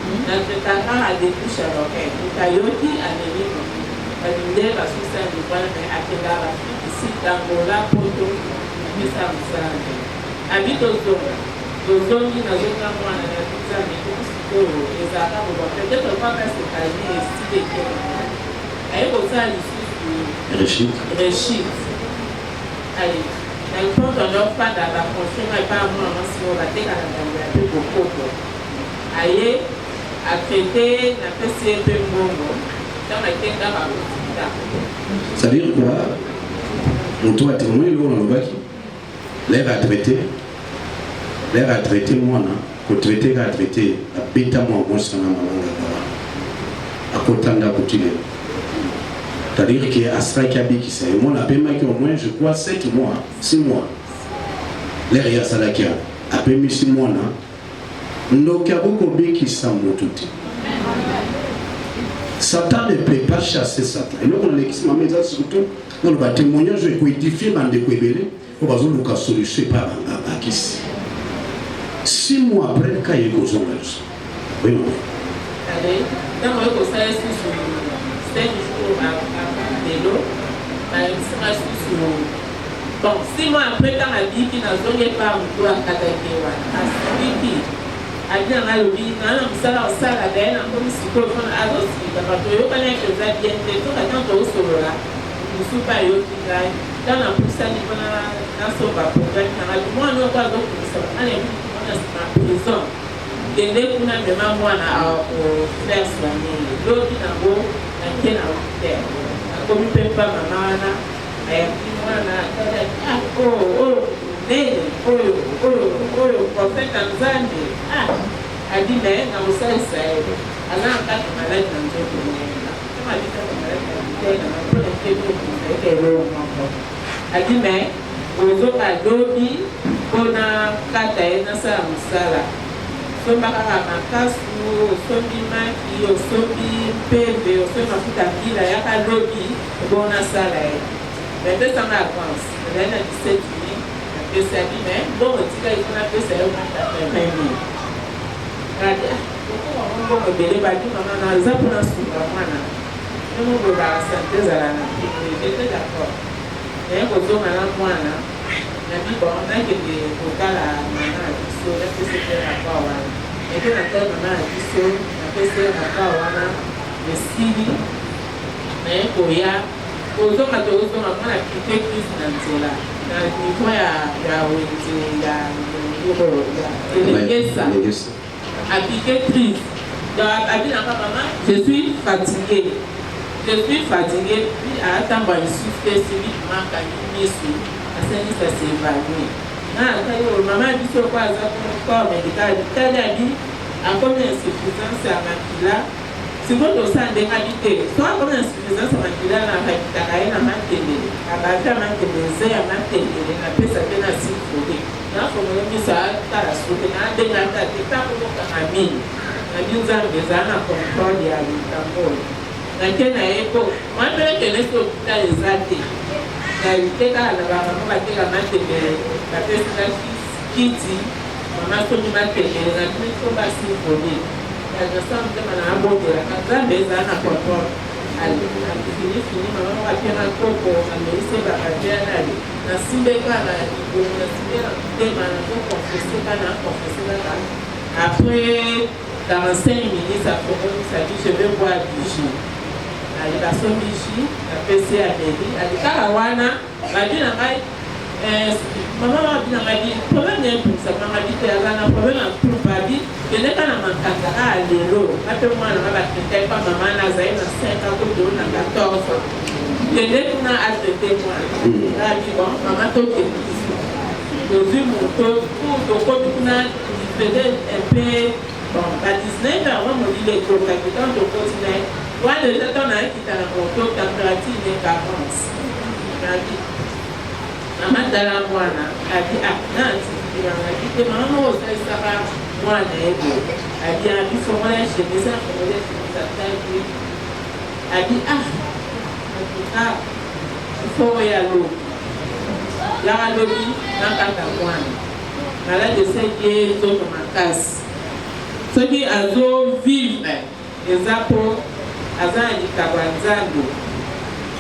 Notre talent a des couches à l'oreille. Nous taillons à l'énigme. Nous devons la source du point, mais à quelle heure ici, dans la poto, mais ça me semble. Habite aux zones. Aux zones qui n'ont aucun moyen de nous amener les arabes. Peut-être pas parce que ça est stylé. Elle est comme ça, l'issue du Réchit. Allez. Elle compte en leur pas dans la fonction et pas à moi, si on va dire qu'elle a peu beaucoup. Aïe. À traiter la PCP Momo dans la tête d'un ça veut dire quoi? On doit témoigner l'eau dans le bac. L'air à traiter moi, pour traiter à traiter, à bêta moi, moi, ça n'a pas à côté de la couture. C'est-à-dire qu'il y a un strike à qui c'est. Moi, la PMA qui au moins, je crois, 7 mois, 6 mois. L'air il y a ça là qui a PMA 6 mois, non? Donc, il y a beaucoup de gens qui sont tout. Satan ne peut pas chasser Satan. Et nous, on a l'exemple, mais surtout, dans le témoignage, je vais édifier dans des coébélés, on va voir le solution par la kiss. 6 mois après, quand il y a des choses. Oui, non. Allez, dans le cas, c'est du jour à vélo, c'est sur. Bon, 6 mois après, quand la vie qui n'a jamais pas un peu à Katakewa, à Sibiki. Bien à l'objet, ça la veine, comme si on a aussi, parce que vous connaissez que vous avez bien fait, tout attend au solo là. Nous sommes pas eu qui gagne. Dans la pousse, il y a un soba pour gagner. Moi, nous, pas d'autres qui sont allés en prison. Et les gens qui ont moi à faire soigner. L'autre qui n'a pas qui n'a pas fait. Comme il ne peut pas maman, et puis moi, prophète Tanzanie. A dit, mais dans le sens, elle a un cas de malade dans le monde. Elle a dit que a dit, mais aux autres adobi, on a quatre dans sa moussala. Son baramakas ou son bimaki, ou son bipé, ou son mafutaki, la yaka lobby, bon à salaire. Mais deux ans d'avance, elle a 17 000. Et ça dit, mais bon, on dit qu'il faut appeler ça 20 000. Pourquoi on va me dire, maman, on a un peu de même au la synthèse à la j'étais d'accord. Et au dos, madame Moana, la vie, bon, on a que des vocales à maman à Bissot, là, que c'était rapport à et que la tête maman à Bissot, la que c'est rapport à le Sili, mais pour y a, au dos, à tous, on a quitté Christ dans cela. Il faut y a, appliquer Christ. Je suis fatiguée. Je suis fatiguée. Puis à attendre une souffle, celui qui manque à l'union, à ça s'est évanoui. Maman dit sur quoi ça pour le corps médical. Elle a dit à combien d'insuffisance à Makila. Si vous avez un décalité, soit comme insuffisance à Makila, la Makila, la Makila, la Makila, la Makila, la Makila, la Pesa Pena Symphony. Il faut que nous soyons à la soupe, à des gâteaux, des tapes pour la mine. La mise en besoin à contrôle et à l'Istanbul. Dans quel époque, moi, je vais te l'hôpital des athées. La lutte à la maman, la personne qui dit, maman, faut que tu m'appelles, la nuit, faut pas symphonie. La personne qui m'a abordé, la personne qui m'a contrôle. Elle fini, maman, va faire un coco, elle me laisse la papier à aller. La Simbeka, la Simbeka, après 45 minutes, ça dit je vais boire du jus. Elle est passée au jus, la PC à Mairie, elle dit Karawana, elle dit maman m'a dit, problème n'est pour ça, maman dit qu'elle a un problème pour pas dit, que n'est pas dans ma carte à l'élo. Après moi, elle m'a dit que maman n'a pas 5 ans, 14 ans. Je n'ai pas hâte de témoin. Elle dit bon, maman, toi, tu es ici. Je suis mon tour, pour faisait un peu, bon, à 19 ans, on me dit les gros, quand on continue, moi, déjà, on a qui t'a rapporté, température est 40. Elle dit, maman, dans la moine, elle dit, ah, non, elle dit, maman, ça va, moi, elle dit, il faut aller chez les gens, il faut aller chez les gens, elle dit, ah, en tout cas, il faut y aller. Là, à l'objet, dans la moine. Malade de ceux qui sont dans ma casse. Ceux qui vivent, les apôts, Azan et Kabanzando.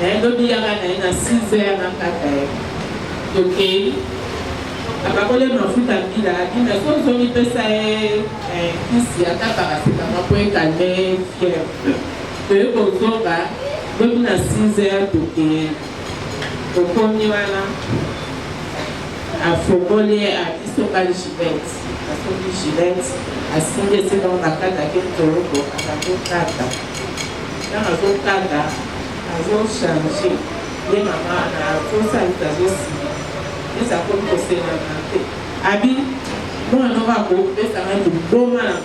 Et l'objet, il y a 6 heures dans la casse. Donc, à parole de mon fils à Bila, il me faut que je fasse ici, à ta paracétamol pour calmer fièvre. Que aux autres, il y a 6 heures au premier voilà. À Fobolé, à Isoka Gilette, à Sobi Gilette, à Sindé, c'est dans la carte à Kentorogo, à la Zokata. Dans la Zokata, à Zochanger, les mamans, à Zosalita Zosi. Et ça peut poser la santé. Abi, moi, on va couper, ça va être bon mal.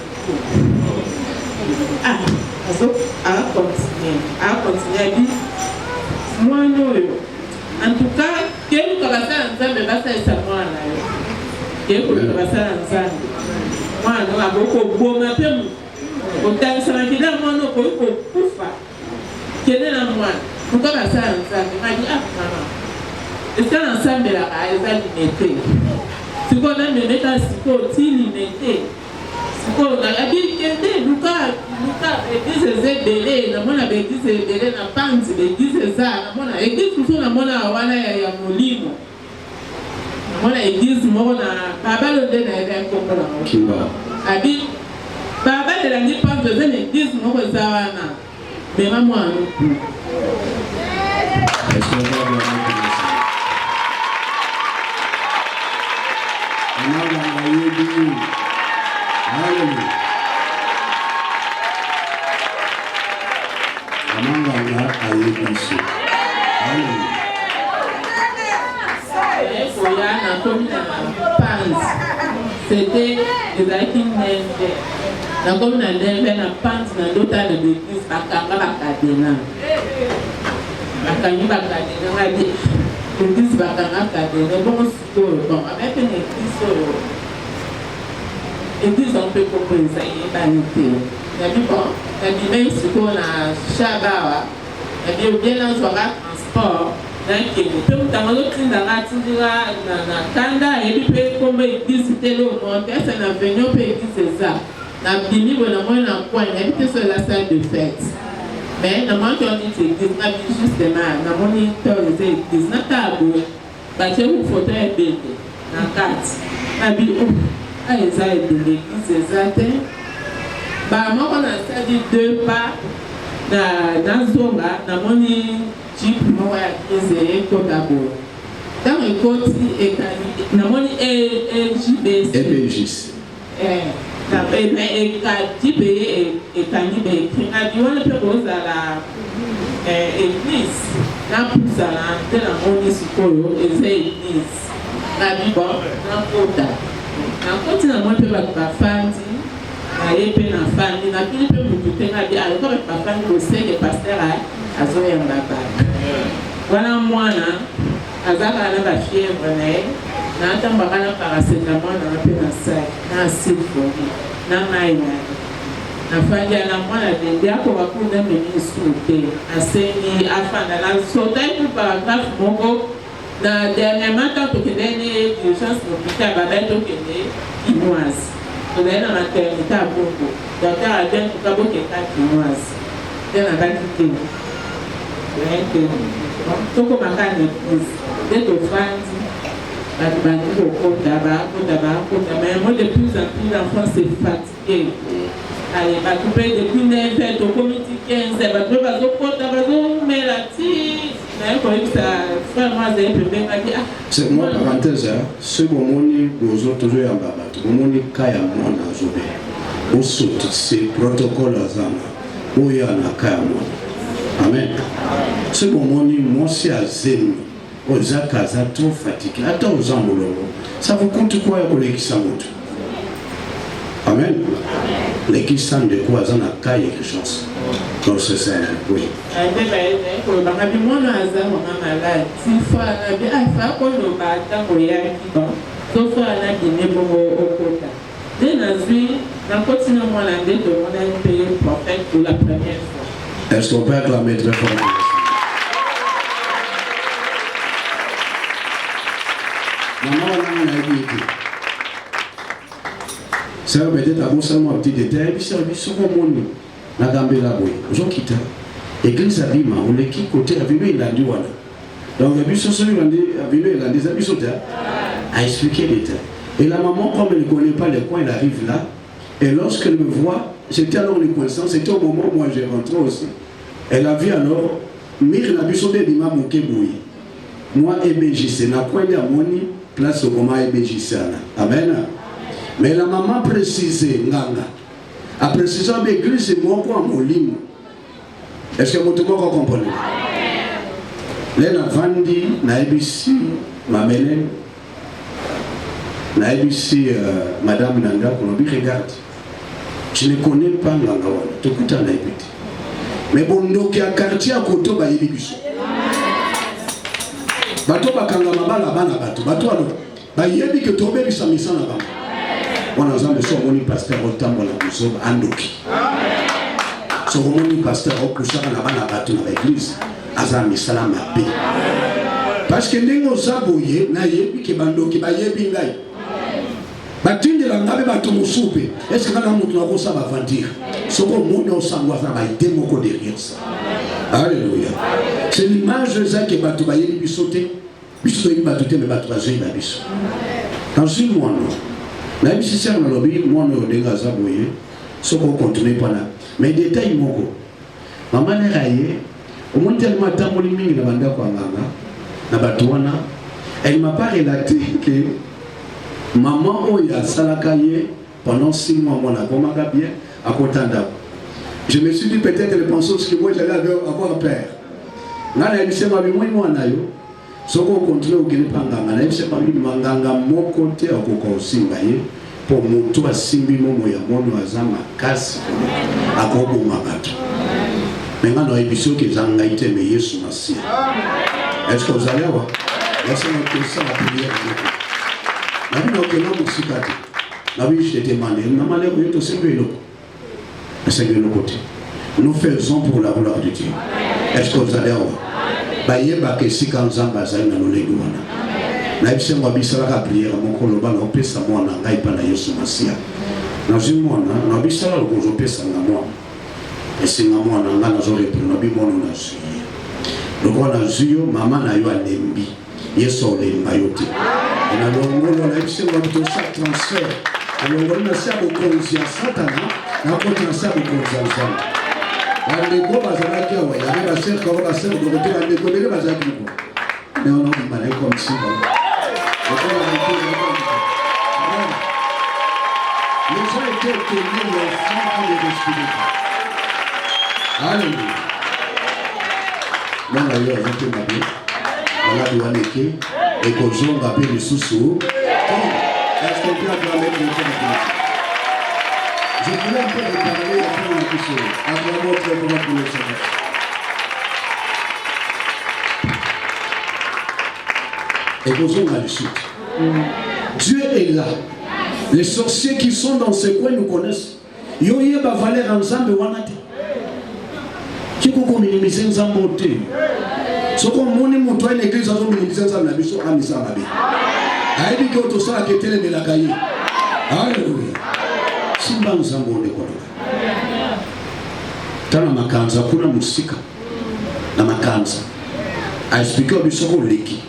Ah, à continuer, Abi. Moi, non. En tout cas, quel que soit l'ensemble, va faire ça, moi, là. Quel que soit l'ensemble. Moi, on a beaucoup de bon matin. On t'a dit, ça m'a dit, là, moi, on a beaucoup de poufa. Quel est la moi? Pourquoi va ça ensemble? Il m'a dit, ah, maman. Est-ce que l'ensemble là, elle a limité? Si on a mis mettre à ce côté limité, si on a dit que Lucas, église est délai, on a église est délai, na panzi, église est ça, on a église tout ça, on a wana ya molimo, on a église, on a Baba le dé na ebe comprendre. Abi, Baba de la nuit pas besoin d'église, on a ça wana, mais maman nous. C'était des acquis dans comme dans la pente dans l'autre de l'église, Bakanga Bakadena. Bakanga Bakadena, l'église Bakanga Bakadena, bon, avec une église, on peut comprendre ça, il est vanité. Il y a du bon, il y a du même ce qu'on a Chabawa, il y a bien dans son transport. Donc, dans l'autre Kanda, et puis comme église, c'était le monde, personne n'a venu au pays, c'est ça. La Bini, on a moins un point, il habite sur la salle de fête. Mais na moi qui on dit église na bi justement na moniteur des églises na table ba te ou photo e bete na carte na bi a eza de l'église exacte ba moi on a dit 2 pas na zonga na moni jeep mo ya église ko d'abord dans le côté et na moni EBJC na e ka type et kanibé na bi on peut poser la église na pousa na de la moni sikoyo eza église na bi bon na kota na koti na moi peut ba fandi na yepe na fandi na pili pe mutu na bi alors ba fandi ko sege pasteur azoya ngaba wana mwana azaka na ba fièvre na tamba kana paracétamol na pe na sac na symphony na maina na fanja na mwana de ako bakunda meni soute aseni afanda na sote pour paragraphe moko na dernièrement tant que dernier urgence l'hôpital ba to kene inoise to na maternité à Bongo docteur a bien tout kabo ke ka inoise na ba kité toko makane de to fandi mais moi de plus en plus l'enfant s'est fatigué. Allez, bah tu peux depuis 9 heures au comité 15 heures, bah tu vas au compte, bah tu mets la tire. Mais quand ça, frère moi j'ai un peu bien dit ah. C'est moi parenthèse ce moment nous autres toujours en bas, tout le monde kaya moi na zobe. Au saute c'est protocole azana. Oya na kaya moi. Amen. Ce moment moi c'est à zéro. Aux akaza trop fatigué, attends aux ambulants. Ça vous coûte quoi pour les qui s'en montent? Amen. Les qui s'en de quoi en a caille quelque chose. Donc c'est ça, oui. Est-ce qu'on peut acclamer très fort? Ça va peut-être à bon seulement un petit détail, puis ça va bien sur mon monde. La gambe la boue. J'en quitte. Église à Bima, on est qui côté à Vino et la Douane. Donc, il y a sur celui à Vino et la des habits sur terre. A expliqué l'état. Et la maman, comme elle ne connaît pas les coins, elle arrive là. Et lorsqu'elle me voit, c'était alors les coincants, c'était au moment où moi j'ai rentré aussi. Elle a vu alors, Mire la buisson de Bima Moukeboui. Moi, EBJC, na quoi il y a moni, place au moment EBJC. Amen. Mais la maman précisait, Nganga, a précisé que l'église c'est moi quoi mon lim. Est-ce que vous comprenez? Là, la Vandi, na EBC, ma Mélène, na EBC, Madame Nanga, qu'on a dit, regarde, je ne connais pas Nganga, tu écoutes en EBC. Mais bon, donc il y a un quartier à côté de l'EBC. Bato bakanga mabala bana bato alo ba yebi ke tobe bisa misana ba wana zambe so moni pasteur otambola buso andoki so moni pasteur okusaka na bana bato na église azami salama be parce que ndingo saboye na yebi ke bandoki ba yebi ngai batindela ngabe bato musupe est-ce que kana mutu na kosa ba vandir soko moni osangwa za ba idemo ko derrière ça. Alléluia. C'est l'image de ça que bato ba yebi bisoté biso yi bato te me bato ba zoi ba biso. Dans une mois na biso sert na lobby moi no denga zaboye soko continuer pana mais détail moko maman ne raye au moins tellement tamoli mingi na banda kwa nganga na bato wana elle m'a pas relaté que maman oya salaka ye pendant 6 mois moi na komaka bien à kotanda. Je me suis dit peut-être elle pensait que moi j'allais avoir un père. Là elle s'est ma moi moi na yo soko continue au Guinée panganga na s'est pas mis manganga mon côté à koko simba ye pour moto asimbi momo ya mono azama kasi akobo mabato. Maintenant on a ébiso que zanga ite me Yesu Masia. Est-ce que vous allez voir? Laissez-moi que ça la prière. Na bino que non musikati. Na bi je te demande na male ko to simbi loko. Seigneur le côté. Nous faisons pour la gloire de Dieu. Est-ce que vous allez voir? Bayeba que si quand zamba zana no leguana. Na ibise mwa bisala ka prière mon koloba na opesa mwana ngai pa na Yesu Masia. Na jimona na bisala ko zo pesa na mwa. Et c'est moi, on a aujourd'hui pour nous, on a su. Donc on a su, maman a eu un lembi. Yes, on est mailloté. On a le transfert. On a au conscience Satan, on a transfert au conscience. On a bazalaki awa, il y avait la sœur qui a la sœur de côté, on a décollé bazalaki. Mais on a dit malais comme si. Les gens étaient étonnés, les enfants qui les respiraient. Alléluia. Moi, d'ailleurs, j'ai été marié. On a douané et qu'on joue un peu de sous-sous. Est-ce qu'on peut acclamer le Seigneur? Je voulais un peu de parler après la question. Acclamons très bien pour le Seigneur. Et qu'on joue à la suite. Dieu est là. Les sorciers qui sont dans ce coin nous connaissent. Yoye ba valeur ensemble wanate. Qui peut minimiser ensemble te. Ce qu'on moni muto à l'église azo minimiser ensemble la biso amisa mabe. Aibi que to sala que tele melakaye. Alléluia. Simba ensemble on est tana makanza kuna musika na makanza. A expliquer biso ko leki.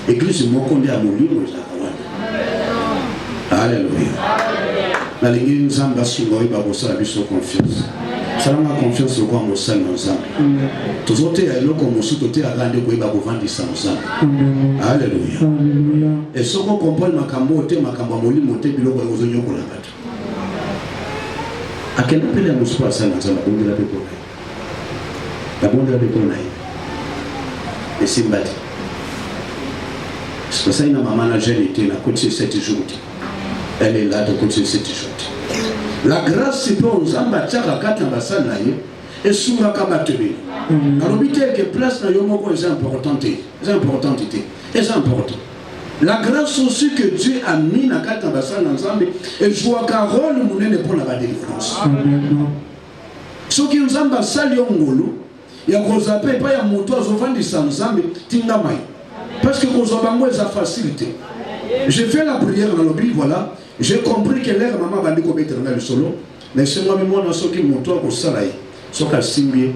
Église moko ndi amulimo za Alléluia. La ligne nous a su moi babosa la biso confiance. Salama confiance au quoi mon sang ensemble. Tous autres alors comme sous côté à grande quoi babo vendre ça ensemble. Alléluia. Et ce qu'on comprend makambo te makambo moli monter biloko ya ozonyo ko la bato. Akenda pele ya musu ça ensemble bonde la beko. La bonde la beko na. Et simbati. C'est ça une maman na jeune était na côté 7 jours. Elle est là de côté cette journée. La grâce c'est pour nous embâtir à quatre ambassades et souvent comme atelier. Alors que place na yomoko est importante, c'est important. La grâce aussi que Dieu a mis na quatre ambassades ensemble et joue un rôle monene pour la délivrance. Ce qui nous ambassades yongolo, il y a gros appel pas ya moto azovandi ensemble tinga mai. Parce que aux obango est facilité. J'ai fait la prière dans le Bible, voilà. J'ai compris que l'air maman va dire qu'on mettre dans le solo. Mais c'est moi dans ce qui montre au salaire. Soit qu'à simbier,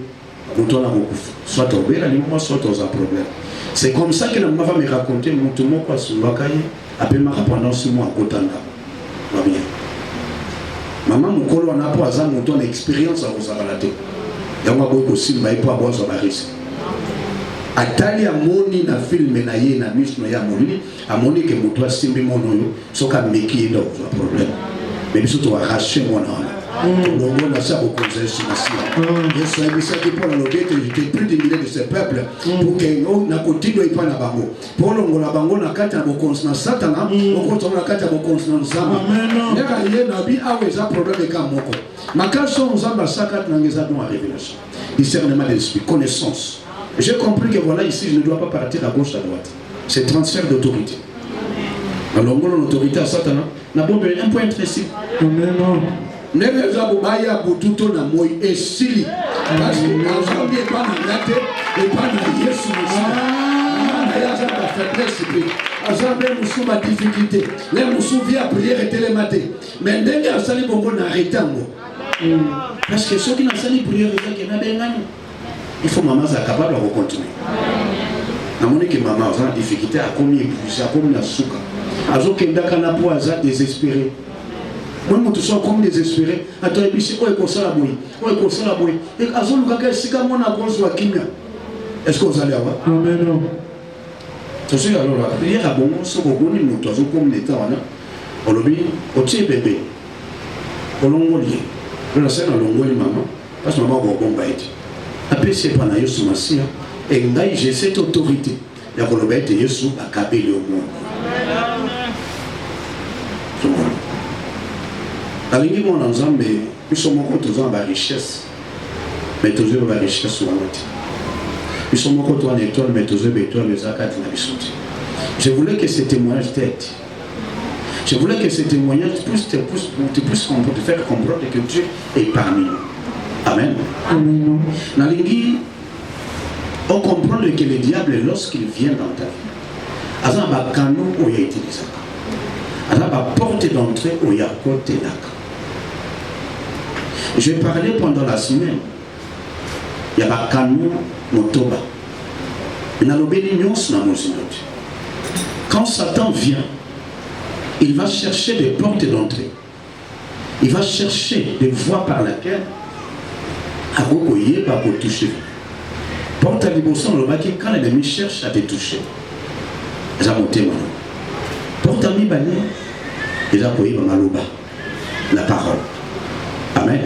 montre à beaucoup. Soit au bel aliment, soit aux problèmes. C'est comme ça que la maman va me raconter mon tour quoi sur le cahier. Après ma pendant 6 mois à Kotanga. Va bien. Maman mon colo on a pas à mon ton expérience à vous abalater. Il y a beaucoup aussi mais pas boire sur la risque. Atali amoni na film na ye na mission ya moni amoni que moto asimbi mono soka meki do problème mais biso to arracher mon âme donc on a ça au conseil sur la Yesu a dit ça qui pour la lobete j'étais plus de milliers de ce peuple pour que on na continue y pas na bango pour longo na bango na kata bo conscience satana on continue na kata bo conscience zama neka ye na bi awe za problème ka moko makaso nzamba saka na ngeza don révélation discernement de l'esprit connaissance. J'ai compris que voilà, ici, je ne dois pas partir à gauche, à droite. C'est transfert d'autorité. Alors, on a l'autorité à Satan. On a un point précis. Nous avons tout na moi et si parce que nous avons bien pas na et pas na Yesu nous avons faiblesse azambe musu ma difficulté les musu via prière et télématé mais ndenge asali bongo na retango parce que ceux qui n'ont sali prière et na bengani il faut maman soit capable de continuer. Namoni que maman a une difficulté à combien épuisé, à combien souka. Azo kenda kana po aza désespéré. Moi mon tout soit comme désespéré. Attends et puis c'est quoi qu'on sala boy. Ouais qu'on sala boy. Et azo luka sika mona bonzo wa kimia. Est-ce que vous allez avoir? Amen. Tu sais alors la prière à bon so ko boni moto azo comme l'état wana. Olobi otie bébé. Olongoli. Le sena longoli maman. Parce que maman va bomba eti. Après c'est pas na Yesu Masia et ngai j'ai cette autorité ya kolobete Yesu akabeli au monde. Alingi mon ensemble nous sommes encore tous en richesse mais toujours la richesse ou amati. Nous sommes encore en étoile mais toujours étoile les akat na bisoti. Je voulais que ce témoignage t'aide. Je voulais que ce témoignage puisse te faire comprendre que Dieu est parmi nous. Amen. Nalingi, on comprend que le diable, lorsqu'il vient dans ta vie, il y a un canon où il a utilisé. Il y a une porte d'entrée où il y a côté. J'ai parlé pendant la semaine Il y a un canon motoba. Il y a un nyons na mozinoti. Quand Satan vient, il va chercher des portes d'entrée. Il va chercher des voies par laquelle à Gogoye va te toucher. Porte à l'ébosson, le baquet, quand l'ennemi cherche à te toucher, ils ont monté maintenant. Porte à mi-bané, ils ont coupé maloba, la parole. Amen.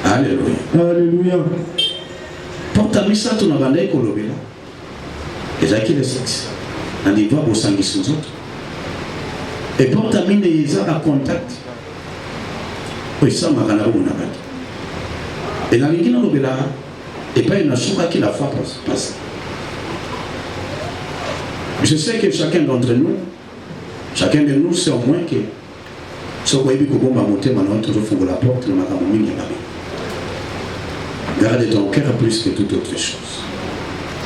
Alléluia. Alléluia. Porte à mi-sa, tu n'as pas d'ailleurs kolobela. Ils ont qui le sexe. On dit doit bosser sur les autres. Et porte à mi-ne, ils ont un contact. Oui, ça m'a rendu mon abat. Et dans les guinées lobela, et pas une souka qui la fois passe. Je sais que chacun d'entre nous, chacun de nous, c'est au moins que ce qu'on a vu qu'on va monter maintenant, toujours faut la porte, le matin, il y a garde ton cœur plus que toute autre chose.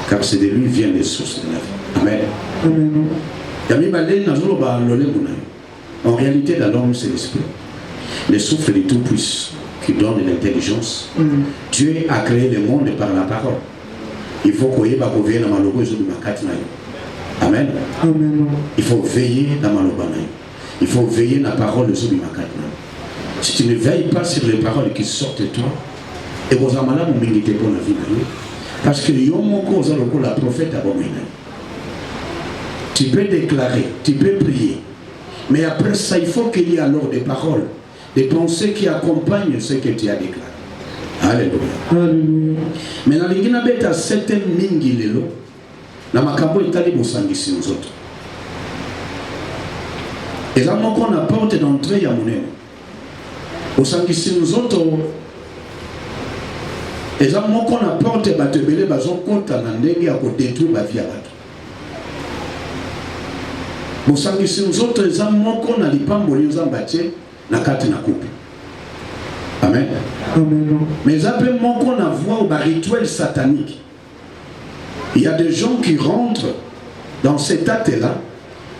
Car c'est de lui viennent les sources de la vie. Amen. En réalité, dans l'homme, c'est l'esprit. Le souffle du Tout-Puissant qui donne l'intelligence. Dieu a créé le monde par la parole. Il faut qu'on y vienne dans malheureux de ma carte. Amen. Il faut veiller dans malheureux. Il faut veiller dans la parole de ma carte. Si tu ne veilles pas sur les paroles qui sortent de toi, et vous avez malade pour la vie. Parce que la prophète a bon. Tu peux déclarer, tu peux prier. Mais après ça, il faut qu'il y ait alors des paroles, des pensées qui accompagnent ce que tu as déclaré. Alléluia. Alléluia. Mais dans les Guinabet, à certains mingi lelo, dans ma cabo est allé au sanguissi aux autres. Et là, on a porte d'entrée à mon aîné. Au sanguissi aux autres, et là, on a porte à batebele, bazon compte à n'andégué à détruire la vie à battre. Au sanguissi aux autres, et là, on a l'ipamboli aux ambatés, na kati na coupe. Amen. Amen. Mais après, on a voir un rituel satanique. Il y a des gens qui rentrent dans cet acte-là,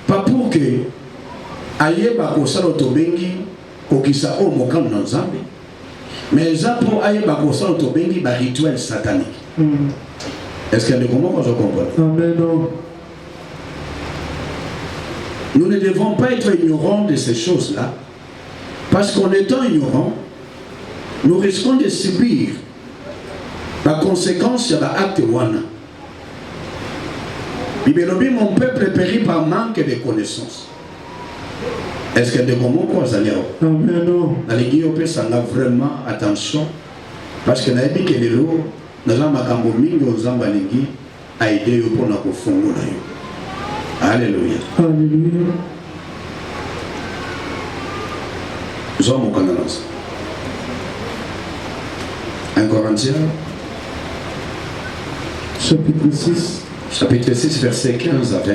pas pour que aïe bakosalo tobengi kokisa o mokam na nzambe, mais ça pour aïe bakosalo tobengi ba rituel satanique. Est-ce qu'il y a des moments que je comprends? Amen. Nous ne devons pas être ignorants de ces choses-là, parce qu'en étant ignorants, nous risquons de subir la conséquence de l'acte wana. Bibelobi, mon peuple périt par manque de connaissances. Est-ce qu'il y a des moments où vous allez? Amen. Dans les guillemets, ça a vraiment attention. Parce que nous avons dit que les lots, nous avons dit que nous avons aidé pour nous faire. Alléluia. Alléluia. Nous avons mon 1 Corinthiens, chapitre 6. Chapitre 6, versets 15 à 20.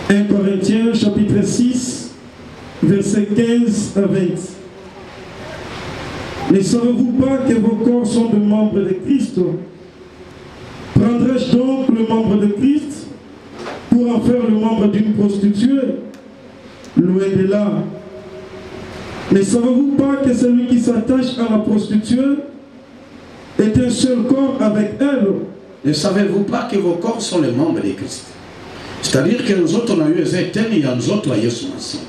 « 1 Corinthiens, chapitre 6, versets 15 à 20. Ne savez-vous pas que vos corps sont des membres de Christ? Prendrais-je donc le membre de Christ pour en faire le membre d'une prostituée? Loin de là. Ne savez-vous pas que celui qui s'attache à la prostituée est un seul corps avec elle? Ne savez-vous pas que vos corps sont les membres de Christ? C'est-à-dire que nous autres, on a eu les éternes et nous autres, on a eu ce massif.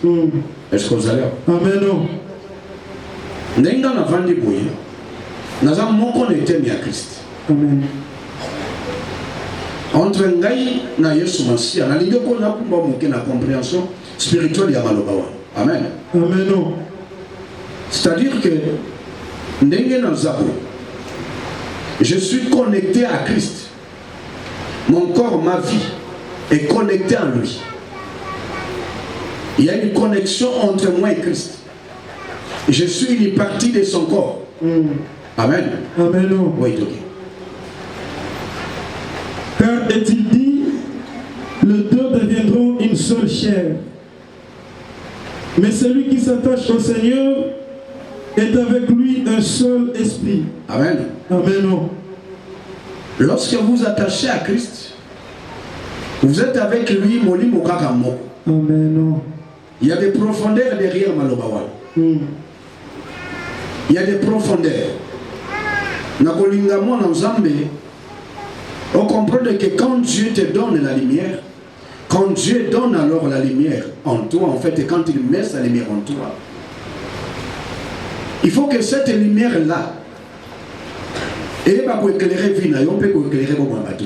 Est-ce que vous allez? Amen. Nous avons vendu pour eux. Nous avons mon éterne à Christ. Amen. Entre Ngaï et Yesu Massi, on a dit qu'on a une compréhension spirituelle de Malobawa. Amen. Amen. C'est-à-dire que je suis connecté à Christ. Mon corps, ma vie est connecté à lui. Il y a une connexion entre moi et Christ. Je suis une partie de son corps. Amen. Amen. Oui, ok. Car est-il dit, les deux deviendront une seule chair. Mais celui qui s'attache au Seigneur est avec lui un seul esprit. Amen. Amen. Lorsque vous attachez à Christ, vous êtes avec lui, Moli Mokakamo. Amen. Il y a des profondeurs derrière Malobawa. Il y a des profondeurs. On comprend que quand Dieu te donne la lumière, quand Dieu donne alors la lumière en toi, en fait, et quand il met sa lumière en toi, il faut que cette lumière-là, et pour éclairer vie, on peut éclairer mon bateau.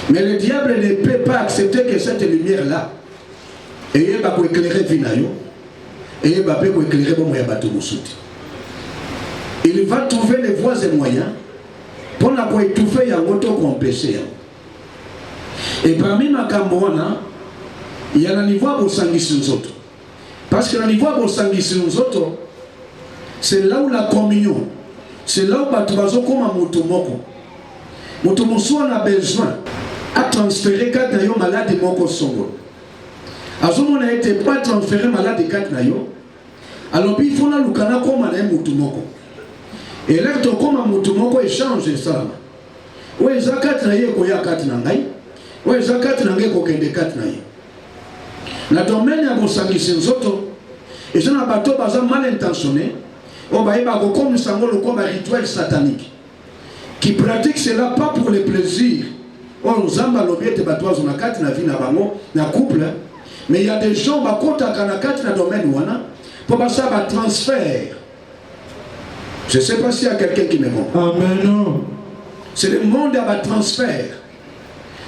Mais le diable ne peut pas accepter que cette lumière-là, et pour éclairer vie, et pour éclairer mon bateau. Il va trouver les voies et moyens pour étouffer un autre qu'on péché. Et parmi ma cambouana, il y a un niveau pour s'enguisser nous autres. Parce que le niveau pour s'enguisser nous autres, c'est là où la communion, c'est là où tu vas comme un motomoko. Motomoso a besoin à transférer 4 nayo malade moko songo. Azomo na été pas transférer malade 4 nayo. Alors puis il faut na lukana comme un motomoko. Et là tu comme un motomoko échange ça. Ouais za 4 nayo ko ya 4 na ngai. Ouais za 4 na ngai ko kende 4 nayo. La domaine ya bosangisi nzoto et ça na bato baza mal intentionné. On va y avoir comme un rituel satanique qui pratique cela pas pour le plaisir. On zamba l'objet de batoise on a 4 na vie na bango na couple, mais il y a des gens qui ont 4 na domaine wana pour passer à transfert. Je ne sais pas s'il y a quelqu'un qui me comprend. Amen. C'est le monde à transfert.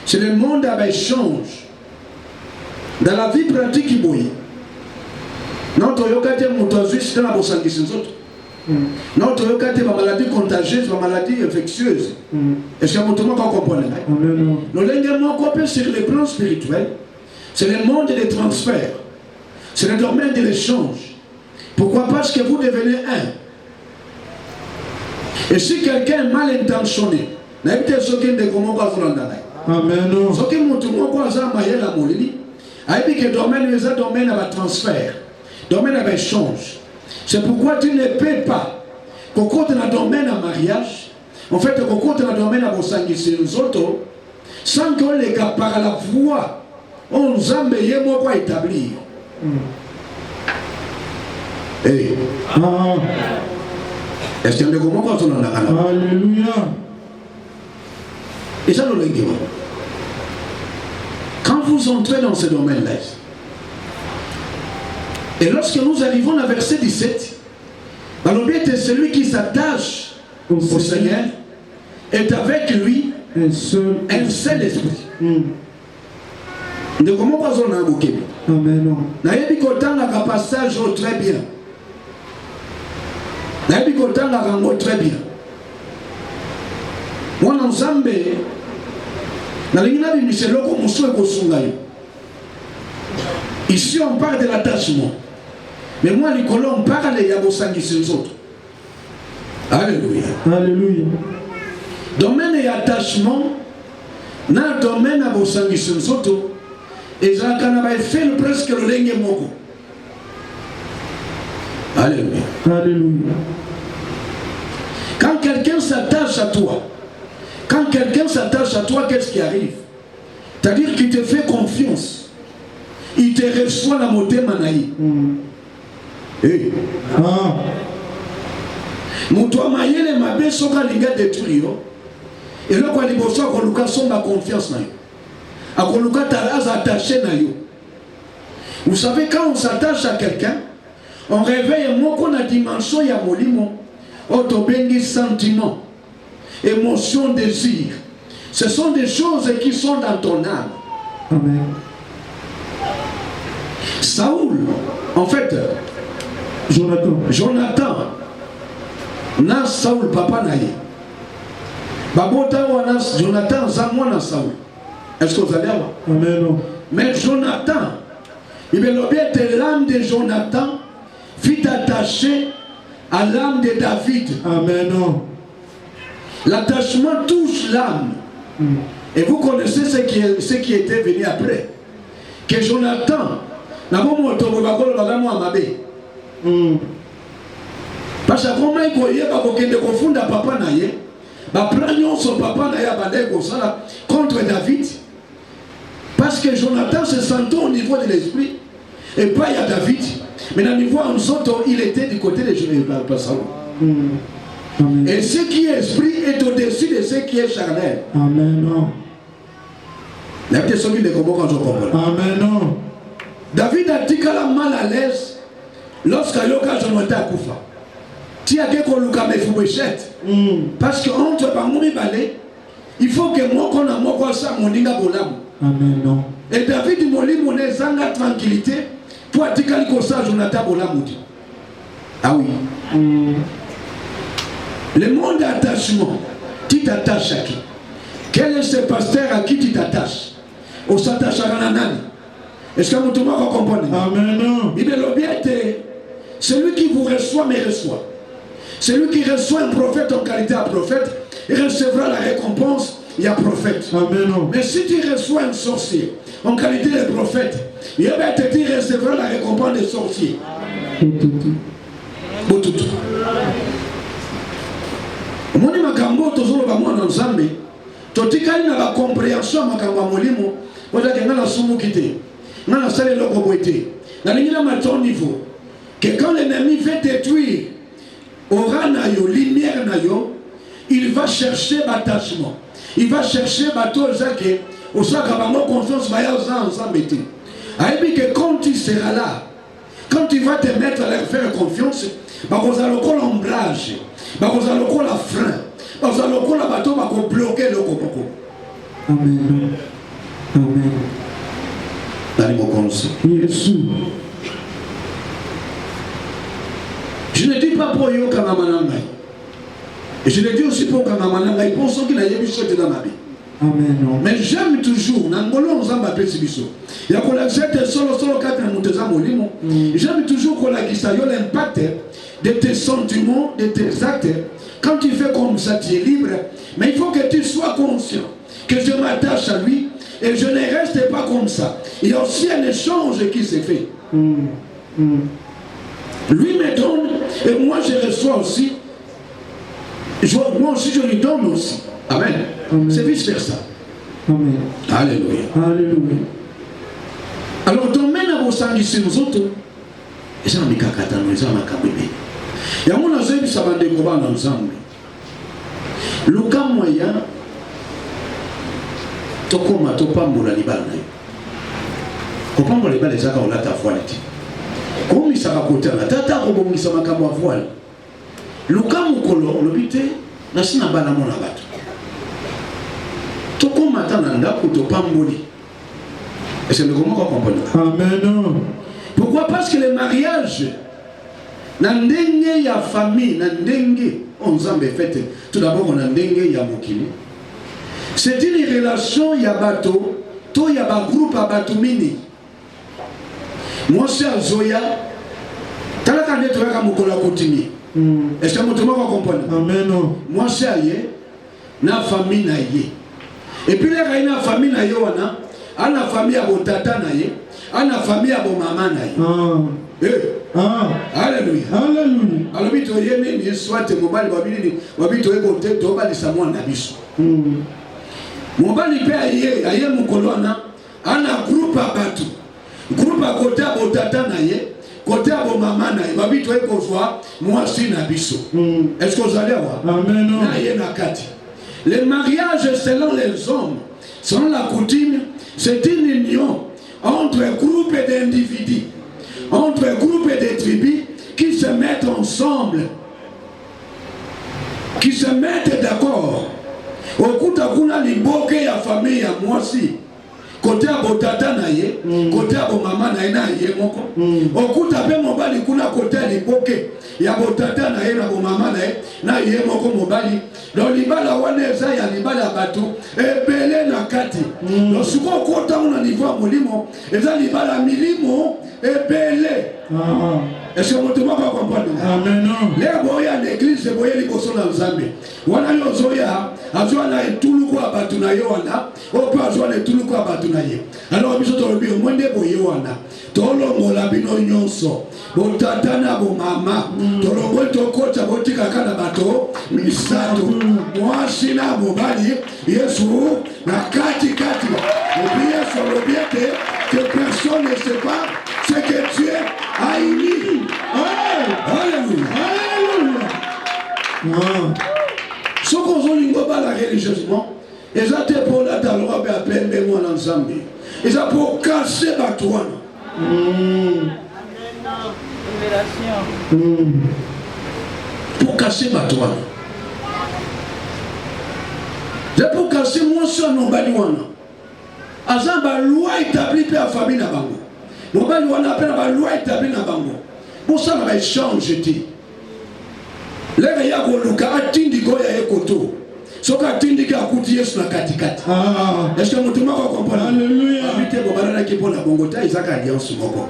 C'est le monde à échange. Dans la vie pratique il bouille. Notre yokate motozu c'est dans la bosangisi nzoto. Notre yokate ma maladie contagieuse, ma maladie infectieuse. Est-ce que vous comprenez? Nous l'engagement sur le plan spirituel, c'est le monde des transferts. C'est le domaine de l'échange. Pourquoi? Parce que vous devenez un. Et si quelqu'un est mal intentionné, n'habitez ce qui est comment vous en avez. Amen. Ce qui est mon tour, quoi, ça m'a la molini. Aïe, que domaine, les domaines à transfert, domaine à échange. C'est pourquoi tu ne peux pas, quand tu as un domaine à mariage, en fait, quand tu as un domaine à bosangisi nous autres, sans que les gars par la voix, on nous a meillé moi pour établir. Est-ce qu'il y a des moments quand on en a? Alléluia. Et ça, nous l'engagement. Quand vous entrez dans ce domaine-là, et lorsque nous arrivons au verset 17, l'objet est celui qui s'attache au Seigneur est avec lui un seul esprit. De comment on a invoqué? Amen. Naïbi Kotan a passage très bien. Naïbi Kotan a rendu très bien. Moi, en Zambé, ici on parle de l'attachement. Mais moi, les colons, on parle de Yabosangi sur les autres. Alléluia. Alléluia. Domaine et attachement, dans le domaine à Bosangi sur les autres, et ça a fait presque le lingue moko. Alléluia. Alléluia. Quand quelqu'un s'attache à toi, qu'est-ce qui arrive? C'est-à-dire qu'il te fait confiance. Il te reçoit la moté manaï. Moutoua maïele mabé soka linga détruire. Et là quand il bosse à koluka somba confiance na yo. A koluka talaza attaché na yo. Vous savez quand on s'attache à quelqu'un, on réveille un mot qu'on a dimension ya molimo, autobengi sentiment, émotion, désir. Ce sont des choses qui sont dans ton âme. Amen. Saoul, en fait, Jonathan, na Saoul papa naïe. Babota wana Jonathan zamwana Saoul. Est-ce que vous allez voir? Amen. Mais Jonathan, il est l'objet l'âme de Jonathan fut attachée à l'âme de David. Amen. L'attachement touche l'âme. Et vous connaissez ce qui était venu après. Que Jonathan n'a pas montré parce que comment il croyait qu'il ne confondait papa naïe, son papa naïe contre David. Parce que Jonathan se sentait au niveau de l'esprit et pas il y a David. Mais dans le niveau en Soto, il était du côté de Salomon. Et ce qui est esprit est au-dessus de ce qui est charnel. Amen. La question qui est quand je comprends. Amen. David a dit qu'il a mal à l'aise lorsqu'il a Jonathan à Koufa. Tu as quelque chose à me parce que entre par mon balai, il faut que moi qu'on a moi ça mon dinga bolam. Amen. Et David moli mon zanga tranquillité pour dire qu'il ça Jonathan bolam. Ah oui. Le monde d'attachement, tu t'attaches à qui? Quel est ce pasteur à qui tu t'attaches? On s'attache à Rananani. Est-ce que vous comprenez? Amen. Il est le bien, celui qui vous reçoit me reçoit. Celui qui reçoit un prophète en qualité de prophète, il recevra la récompense, il y a prophète. Amen. Mais si tu reçois un sorcier en qualité de prophète, il recevra la récompense des sorciers. Botutu. Moni makambo tozolo ba mwana nzambe totikali na ba compréhension makambo molimo oza ke ngala sumu kité ngala sale loko boité na lingina maton niveau que quand l'ennemi veut détruire aura na yo lumière na yo il va chercher l'attachement, il va chercher bateau zake osaka bango confiance ba ya ensemble té aibi que quand tu seras là, quand tu vas te mettre à leur faire confiance ba koza lokola ombrage bakoza lokola frein bakoza lokola bato bako bloquer le kopoko. Amen. Amen. Dans mon conseil. Jésus. Je ne dis pas pour yo kamamanangai. Et je le dis aussi pour kamamanangai pour ceux qui n'ont jamais sauté dans ma vie. Amen. Mais j'aime toujours nangolo nzamba pesi biso. Ya kola zete solo kati na muteza molimo. J'aime toujours kola kisa yo l'impact de tes sentiments, de tes actes. Quand tu fais comme ça, tu es libre. Mais il faut que tu sois conscient que je m'attache à lui et je ne reste pas comme ça. Il y a aussi un échange qui s'est fait. Lui me donne et moi je reçois aussi. Moi aussi je lui donne aussi. Amen. C'est vice versa. Amen. Alléluia. Alléluia. Alors domaine à vos sangs ici nous autres. Et ça m'a mis kakata nous ça m'a kabébé. Il y a mon azé qui s'abande de combat ensemble. Le cas moyen, tokoma topambola libala na yo. Kopambola libala ezaka olata voile ti. Komisaka kotala tata kobongisa makambo ya voile. Le cas mokolo lobite na sina bana mona bato. Tokoma tana ndako topamboli. Est-ce que vous comprenez? Amen. Pourquoi? Parce que le mariage Nandenge ya famille, nandenge onzambe fête. Tout d'abord on a ndenge ya mokili. C'est une relation ya bato, to ya ba groupe à bato mini. Moi c'est Zoya. Talaka ne toka mokola continue. Est-ce que vous comprenez? Amen. Moi c'est aye na famille na ye. Et puis les na famille na yo wana, ana famille abo tata na ye, ana famille abo mama na ye. Alléluia. Alléluia. Alors bito yemi ni soit mobali babili babito eko te to bali sa mwana biso. Mobali pe aye mukolo ana groupe abatu. Groupe akote abo tata na ye, kote abo mama na ye babito eko zwa mwasi na biso. Est-ce que vous allez voir? Amen. Na ye na kati. Le mariage selon les hommes, selon la coutume, c'est une union entre un groupe d'individus, entre un groupe de tribus qui se mettent ensemble, qui se mettent d'accord. Okuta kuna liboke ya famille ya mwasi. Côté abo tata na ye, côté abo mama na ye moko. Okuta pe mobali kuna côté liboke ya bo tata na ye na bo mama na ye moko mobali. Donc libala wana eza ya libala bato ebele na kati. Donc suko kota na niveau molimo eza libala milimo ebele. Est-ce que vous ne comprenez? Amen. Les boya l'église boya liboso na nzambe. Wana yo zoya azwa na etuluko abatu na yo wana, opo azwa na etuluko abatu na ye. Alors biso to lobi mwende boye wana. Tolongola bino nyonso. Bo tata na bo mama. Tolongo to kota botika kana bato misato. Mwasi na mobali Yesu na kati. Et puis Yesu lobiete que personne ne sépare ce que Dieu a uni. Alléluia. Alléluia. Ce qu'on a la religieusement, ils ont été pour la talon à peine moi ensemble. Ils ont pour casser ma toile. Pour casser ma toile. C'est pour casser mon son non baliwana. Azan ba loi établie par la famille na bango. Mon baliwana appelle la loi établie na bango. Pour ça on va changer ti. Leka ya koluka atindi ko ya ekoto. Soka atindi ka kuti Yesu na katikati. Est-ce que mutu mako comprendre? Alléluia. Habite bo balana ki pona bongo ta izaka alliance moko.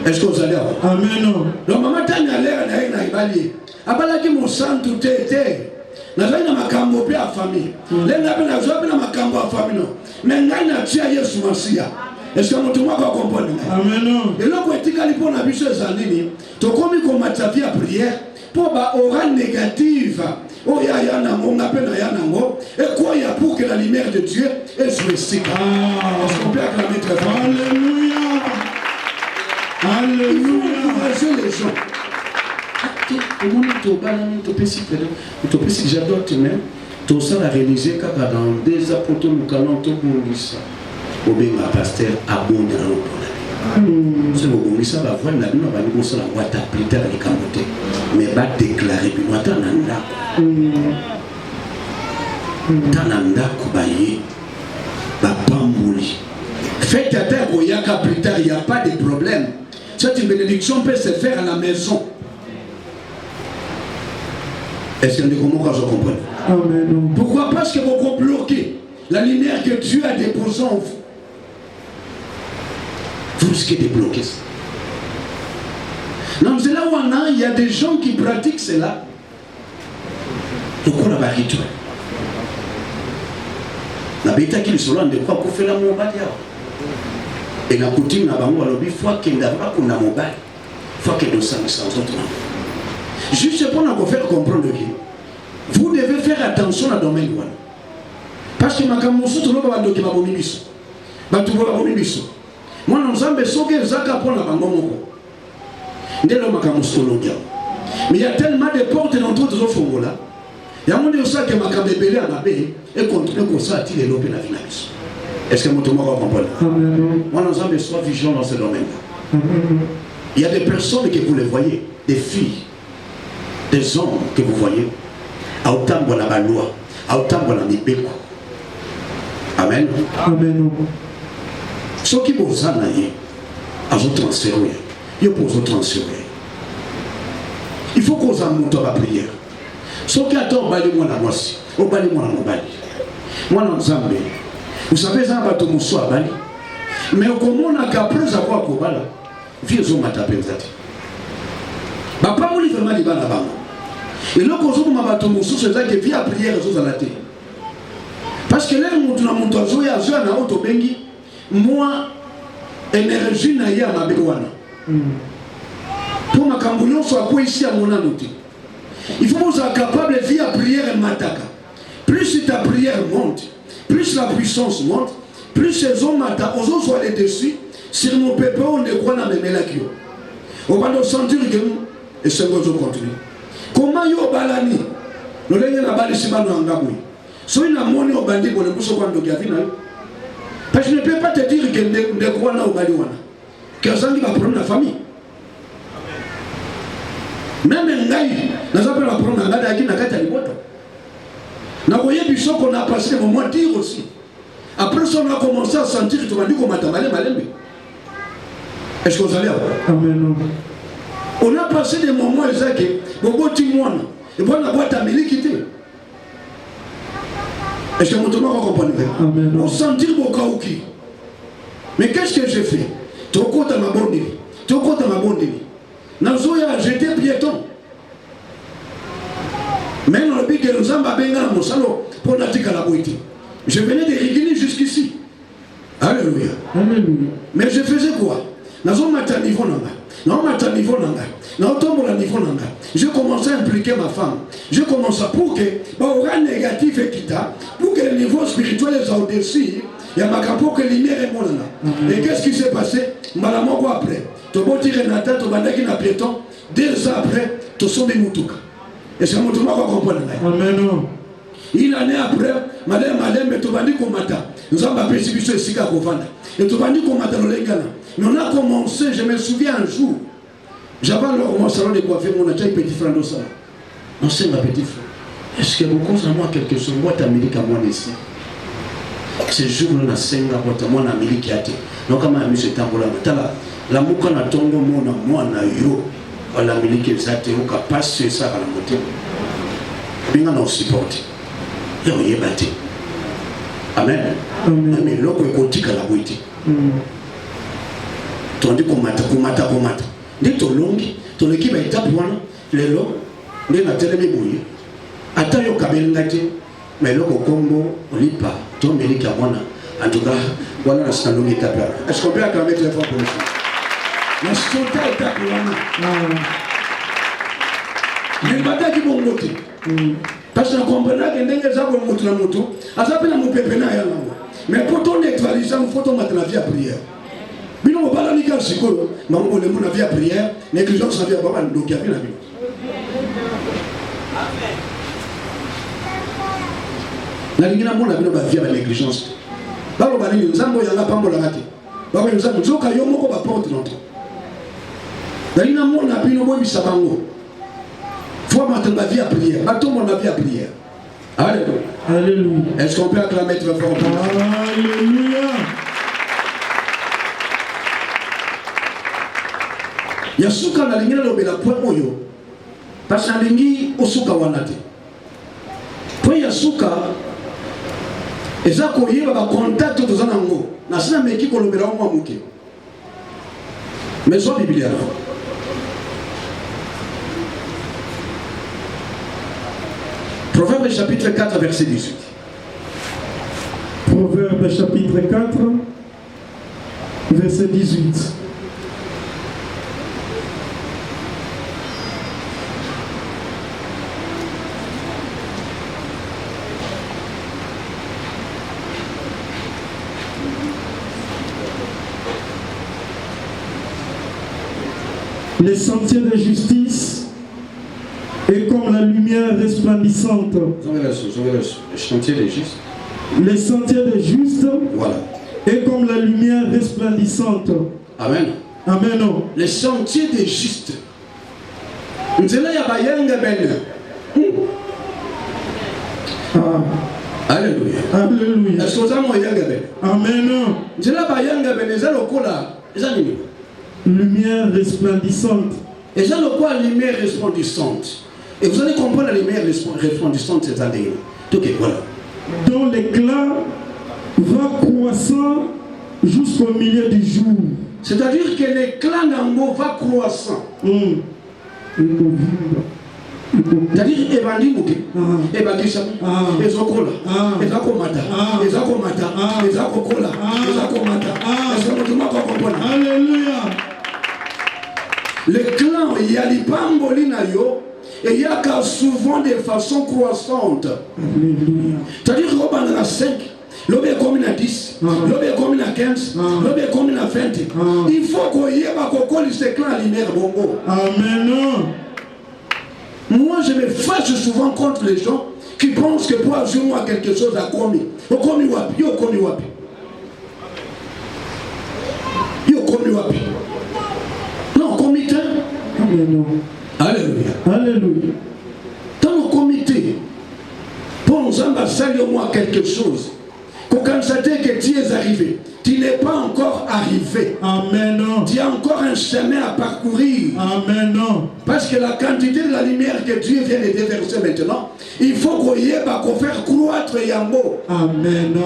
Est-ce que vous allez avoir? Amen. Donc maman tani alera na ina ibali. Abala ki mo santu tete. Nazali na makambo pe a famille. Lenga pe na zoa pe na makambo a famille no. Mais ngai na tia Yesu Masia. Est-ce que mutu mako comprendre? Amen. Et là ko etikali pona biso ezalini. To komi ko matavia prière. Pour ba aura négative, oh ya nango, on appelle ya nango, et quoi ya pour que la lumière de Dieu est sur le cycle. Est-ce qu'on peut acclamer très fort? Alléluia. Alléluia. Il faut encourager les gens. Tout le monde j'adore te même, tout ça la réaliser car dans des apôtres nous calons tout pour ça. Au bien ma pasteur abondamment. C'est le bon ça va voir la vie va nous ça la boîte à plus tard les camotés mais va déclarer puis moi tananda kubaye ba pambuli faites atteindre au yaka plus tard il n'y a pas de problème. Cette bénédiction peut se faire à la maison. Est-ce que vous comprenez? Amen. Pourquoi? Parce que vous bloquez la lumière que Dieu a déposée en vous. Vous risquez de bloquer ça. Donc c'est là où il y a des gens qui pratiquent cela. Donc on a un rituel. La bêta qui est sur l'an de quoi qu'on fait la mobile. Et la coutume n'a pas eu fois qu'il n'a pas qu'on a mobile. Fois qu'il y a 200 autres. Juste pour nous faire comprendre que vous devez faire attention à la domaine. Parce que ma camoufle tout le monde va dire qu'il va vomir. Va tout voir vomir. Moi, nous avons besoin de Zaka pour la bango. Mais il y a tellement de portes dans toutes les autres là. Il y a un monde qui m'a camébélé à ma baie et continuer comme ça à tirer l'eau dans la vie. Est-ce que mon tour va comprendre? Moi, nous avons besoin de vigilants dans ce domaine-là. Il y a des personnes que vous les voyez, des filles, des hommes que vous voyez, à autant de la loi, à autant de la mibeko. Amen. Amen. Ceux qui vous en avez, ils ont transféré. Ils ont transféré. Il faut qu'on s'en monte à la prière. Ceux qui attendent, moi la voici. Au bali, moi la mobile. Moi la Zambé. Vous savez, ça va tout mousseau à bali. Mais comme on a qu'après avoir Kobala, vieux hommes à taper. Papa, on livre mal les balles là-bas. Et là, quand on m'a battu mousseau, c'est ça que vient prière aux à la télé. Parce que là, on a monté à jouer à jouer à auto bengi. Moi, énergie n'a ya ma béwana. Pour ma cambouillon soit quoi ici à mon anoté. Il faut que vous soyez capable de vivre la prière et mataka. Plus ta prière monte, plus la puissance monte, plus ces hommes mataka, aux autres soient les dessus, sur mon peuple, on ne croit pas même la kio. On va nous sentir que nous, et c'est bon, je continue. Comment yo balani? Nous l'avons la balle ici, nous en gamoui. Si on a monnaie au bandit, on ne peut pas nous dire. Parce que je ne peux pas te dire que ne croit pas au baliwana. Quelqu'un qui va prendre la famille. Même un gars, nous avons la prendre un gars qui n'a qu'à t'aller. Nous voyons Bishop qu'on a passé des moments dire aussi. Après ça, on a commencé à sentir que tu m'as dit qu'on m'a tamalé. Est-ce que vous allez avoir? Amen. On a passé des moments exacts. Bon, témoin. Et bon, la boîte à mêler quitter. Est-ce que mon tournoi va comprendre? On sentir mon kaouki. Mais qu'est-ce que j'ai fait? Tu comptes à ma bonne nuit. Tu comptes à ma bonne nuit. Nazoya, j'étais piéton. Mais dans le but que nous avons benga mon salon pour n'attirer la boîte. Je venais de Rigini jusqu'ici. Alléluia. Alléluia. Mais je faisais quoi? Nous avons matin niveau nanga. Non, matin niveau nanga. Non, tombe la niveau nanga. Je commençais à impliquer ma femme. Je commençais pour que l'aura négatif et quitta, pour que le niveau spirituel soit au-dessus, Il y a Makapo que lumière est bonne. Et qu'est-ce qui s'est passé? Malamoko après. Tu vas tirer Renata, tu vas dire qu'il a piéton. 2 ans après, tu sommes Moutouka. Et c'est Moutouka qu'on comprend. Amen. Une année après, madame, mais tu vas dire qu'on m'attend. Nous avons appelé ce que c'est qu'on vend. Et tu vas dire qu'on m'attend le gars. Mais on a commencé, je me souviens un jour, j'avais alors mon salon de coiffure, mon petit frère de ça. On sait ma petite frère. Est-ce que beaucoup de moi quelque chose, moi t'Amérique à moi ici. Ce jour là, on a 5 ans, moi en Amérique qui a été. Donc comme ami c'est un problème. La mouka na tongo moi na yo, à l'Amérique exacte, on a passé ça à la moto. Bien on supporte. Et on y est battu. Amen. Mais l'autre est côté à la boîte. Tandis qu'on mata. Dès ton long, ton équipe est tapé les lots, les natels mes bouilles. Attends, yo kabel ngati, mais l'autre combo, on lit pas. Ton Amérique à moi, en tout cas, voilà la salon est tapé. Est-ce qu'on peut acclamer très fort pour le chant? La sauta est tapé. Mais bataille qui vont monter. Parce que je comprends que les gens vont monter la moto, à ça peine à mon pépé. Mais pour ton neutraliser, il faut ton mettre la vie à prière. Mais non, on va pas la ligue psychologue, mais on va la vie à prière, négligence à vie à Baba, donc il y a bien la vie. La ligue n'a pas la vie à négligence. Baba, nous avons pas la raté. Baba, nous avons dit que nous avons pas porte notre. La ligue n'a pas la vie à faut mettre la vie à prière. Mettons la vie à prière. Alléluia. Alléluia. Est-ce qu'on peut acclamer très fort? Alléluia. Il y a ce qu'on a ligné dans le point oyo. Parce que lingi osuka wanate. Point ya suka eza koyeba ba contact to zana ngo. Na sina meki ko lobela ngo amuke. Mais so Biblia. Proverbe chapitre 4 verset 18. Proverbe chapitre 4 verset 18. Les sentiers de justice est comme la lumière resplendissante. Les sentiers de justice. Les sentiers de juste voilà. Est comme la lumière resplendissante. Amen. Amen. Les sentiers de juste. Nzela ya bayanga ben. Alléluia. Alléluia. Est-ce que vous avez yanga ben? Amen. Nzela bayanga ben ezalo kola. Ezani. Lumière resplendissante. Et ça, le quoi, lumière resplendissante. Et vous allez comprendre la lumière resplendissante cette année. Ok, voilà. Dont l'éclat va croissant jusqu'au milieu du jour. C'est-à-dire que l'éclat d'Ango va croissant. C'est-à-dire évandi mouké, évandi sami, ezokola, ezakomata, ezakomata, ezakokola, ezakomata. Est-ce que vous comprenez? Alléluia. Le clan, il y a les pamboli na yo, et il y a souvent de façon croissante. C'est-à-dire qu'on a 5, l'obé comme à 10, l'obé comme à 15, l'obé comme à 20. Il faut qu'on y ait ce clan à lumière bongo. Amen. Moi, je me fâche souvent contre les gens qui pensent que pour avoir quelque chose à commis. Au commis wapi, yo commis wapi. Yo commis wapi. Non, comité. Alléluia. Alléluia. Dans le comité, pour nous ambassadeurs au moins quelque chose, qu'on constate que tu es arrivé, tu n'es pas encore arrivé. Amen. Tu as encore un chemin à parcourir. Amen. Parce que la quantité de la lumière que Dieu vient de déverser maintenant, il faut qu'on y ait qu'on faire croître Yambo. Amen.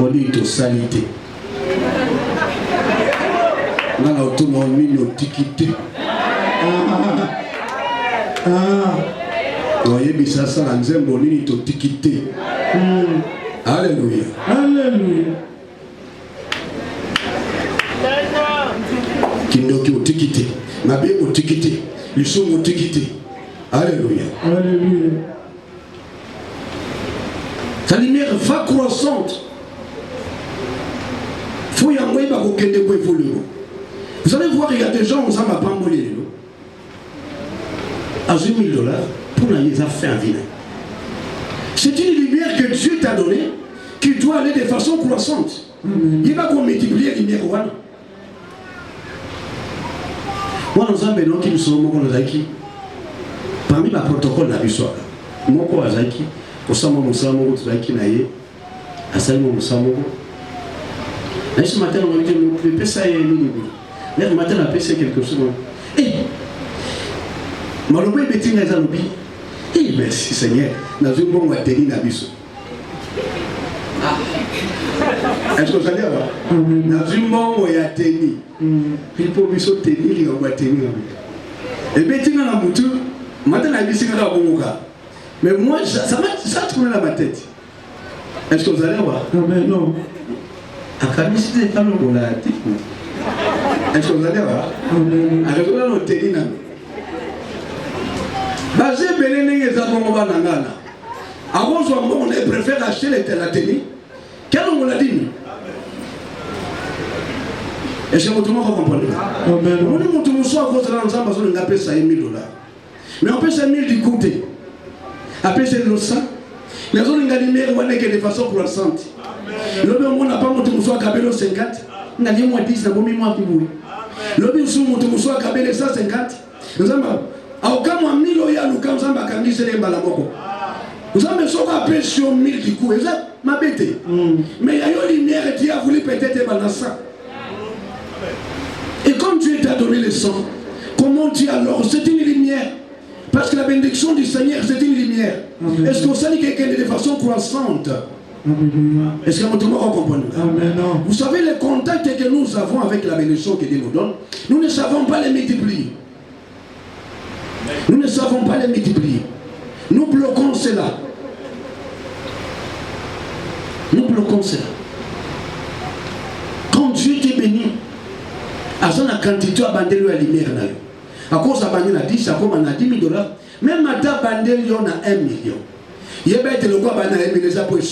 On dit de salité. On a l'autonomie, l'antiquité. Voyez, mais ça, ça, on dit l'antiquité. Alléluia. Alléluia. Kindoki antiquité. Mabé antiquité. Ils sont antiquité. Alléluia. Alléluia. Ta lumière va croissante. Il faut y avoir évoluer. Vous allez voir, il y a des gens qui ont pas mourir. À $1 000 pour les affaires vilaines. C'est une lumière que Dieu t'a donnée qui doit aller de façon croissante. Il va multiplier la lumière. Moi, nous avons qui nous sommes parmi les protocoles de la vie. Moi, je suis au Samo Moussamo, je suis à Salmo Moussamo. Ce matin, on a dit que le PSA est minime. Le matin, on a passé quelque chose. Eh, Malobé Betty Nazalobi. Eh, merci Seigneur. Nous avons bon tenir la vie. Est-ce que vous allez voir? Nous avons bon tenir. Il faut bien tenir, il va tenir. Et Betty Nazalobi, maintenant, la vie, c'est un bon gars. Mais moi, ça tourne dans ma tête. Est-ce que vous allez voir? Non. Est-ce que vous allez voir? Est-ce que vous allez tenir? Basé Béléné et Zabongoba Nangana. Avant, on préfère acheter la tenue. Quel on l'a dit? Est-ce que vous comprenez? On soit à cause de l'ensemble, on appelle ça $1 000. Mais on peut ça 1000 du côté. Après, c'est le sang. Les autres, ils ont dit de façon croissante. Le on n'a pas monté à Kabelo 50. On a dit moins 10, on a mis moins qui bouille. Le bien sous monté à Kabelo 150. Nous avons à aucun moment 1000 loyal ou comme ça, on a mis les balaboko. Nous avons appelé sur 1000 du coup. Et ça m'a bêté. Mais il y a une lumière qui a voulu peut-être balancer. Et comme Dieu t'a donné le sang, comment dire alors? C'est une lumière. Parce que la bénédiction du Seigneur, c'est une lumière. Est-ce qu'on sait quelqu'un de façon croissante? Est-ce que vous comprenez? Vous savez, les contacts que nous avons avec la bénédiction que Dieu nous donne, nous ne savons pas les multiplier. Nous ne savons pas les multiplier. Nous bloquons cela. Nous bloquons cela. Quand Dieu t'est béni, à son quantité, abandonne la lumière. À cause de la 10, à cause de $10 000, même à ta bandelle, il y en a 1 million. Il y a le quoi, les apôtres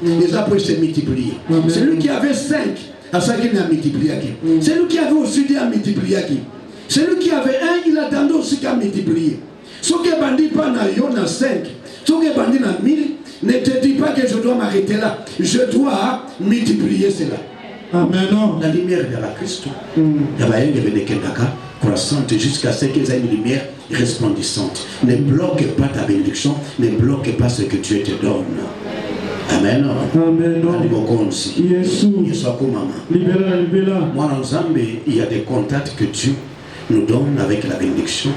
les apôtres se multiplient. C'est lui qui avait 5, à ça qu'il a multiplié. C'est lui qui avait aussi dit à multiplier. C'est lui qui avait 1, il a tendu aussi qu'à multiplier. Ce qui est bandit pas na yo na 5, ce qui est bandit na 1000, ne te dis pas que je dois m'arrêter là. Je dois multiplier cela. Amen. La lumière de la Christ. Il y a croissante jusqu'à ce qu'ils aient une lumière resplendissante. Ne bloque pas ta bénédiction, ne bloque pas ce que Dieu te donne. Amen. Amen. Moi, en Zambie, il y a des contacts que Dieu nous donne avec la bénédiction,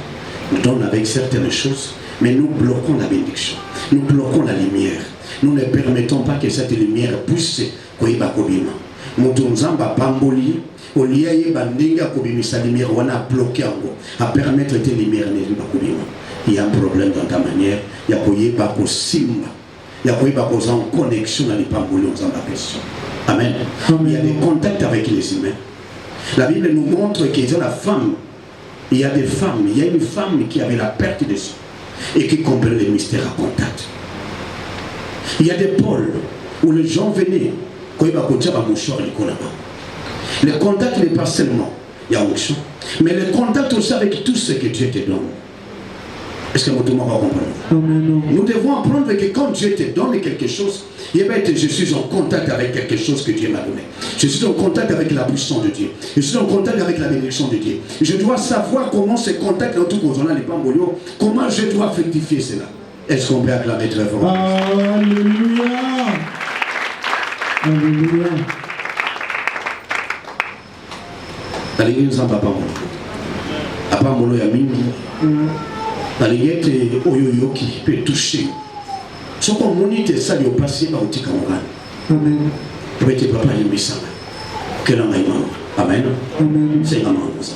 nous donne avec certaines choses, mais nous bloquons la bénédiction, nous bloquons la lumière. Nous ne permettons pas que cette lumière puisse koiba kobima. Mutunzamba pamboli. Au lieu de bandinga kobimisa lumière, on a bloqué à permettre que la lumière ne pas kobima. Il y a un problème dans ta manière. Il y a koyeba kosimba. Il y a koyeba koza en connexion dans les pamboli en zamba question. Amen. Il y a des contacts avec les humains. La Bible nous montre qu'il y a la femme. Il y a des femmes. Il y a une femme qui avait la perte de sang et qui comprenait les mystères à contact. Il y a des pôles où les gens venaient. Le contact n'est pas seulement, il y a onction, mais le contact aussi avec tout ce que Dieu te donne. Est-ce que vous pouvez comprendre? Nous devons apprendre que quand Dieu te donne quelque chose, je suis en contact avec quelque chose que Dieu m'a donné. Je suis en contact avec la puissance de Dieu. Je suis en contact avec la bénédiction de Dieu. Je dois savoir comment ce contact dans tout le les pambolio, comment je dois fructifier cela. Est-ce qu'on peut acclamer très fort? Alléluia. Alléluia. Nalingi nzamba pamolo. Apamolo ya mingi. Nalingi ete oyo yoki peut toucher. Ce qu'on monite ça lui passer par outil kamorane. Amen. Peut-être papa yembisanga. Que l'on aille. Amen. Amen. C'est vraiment ça.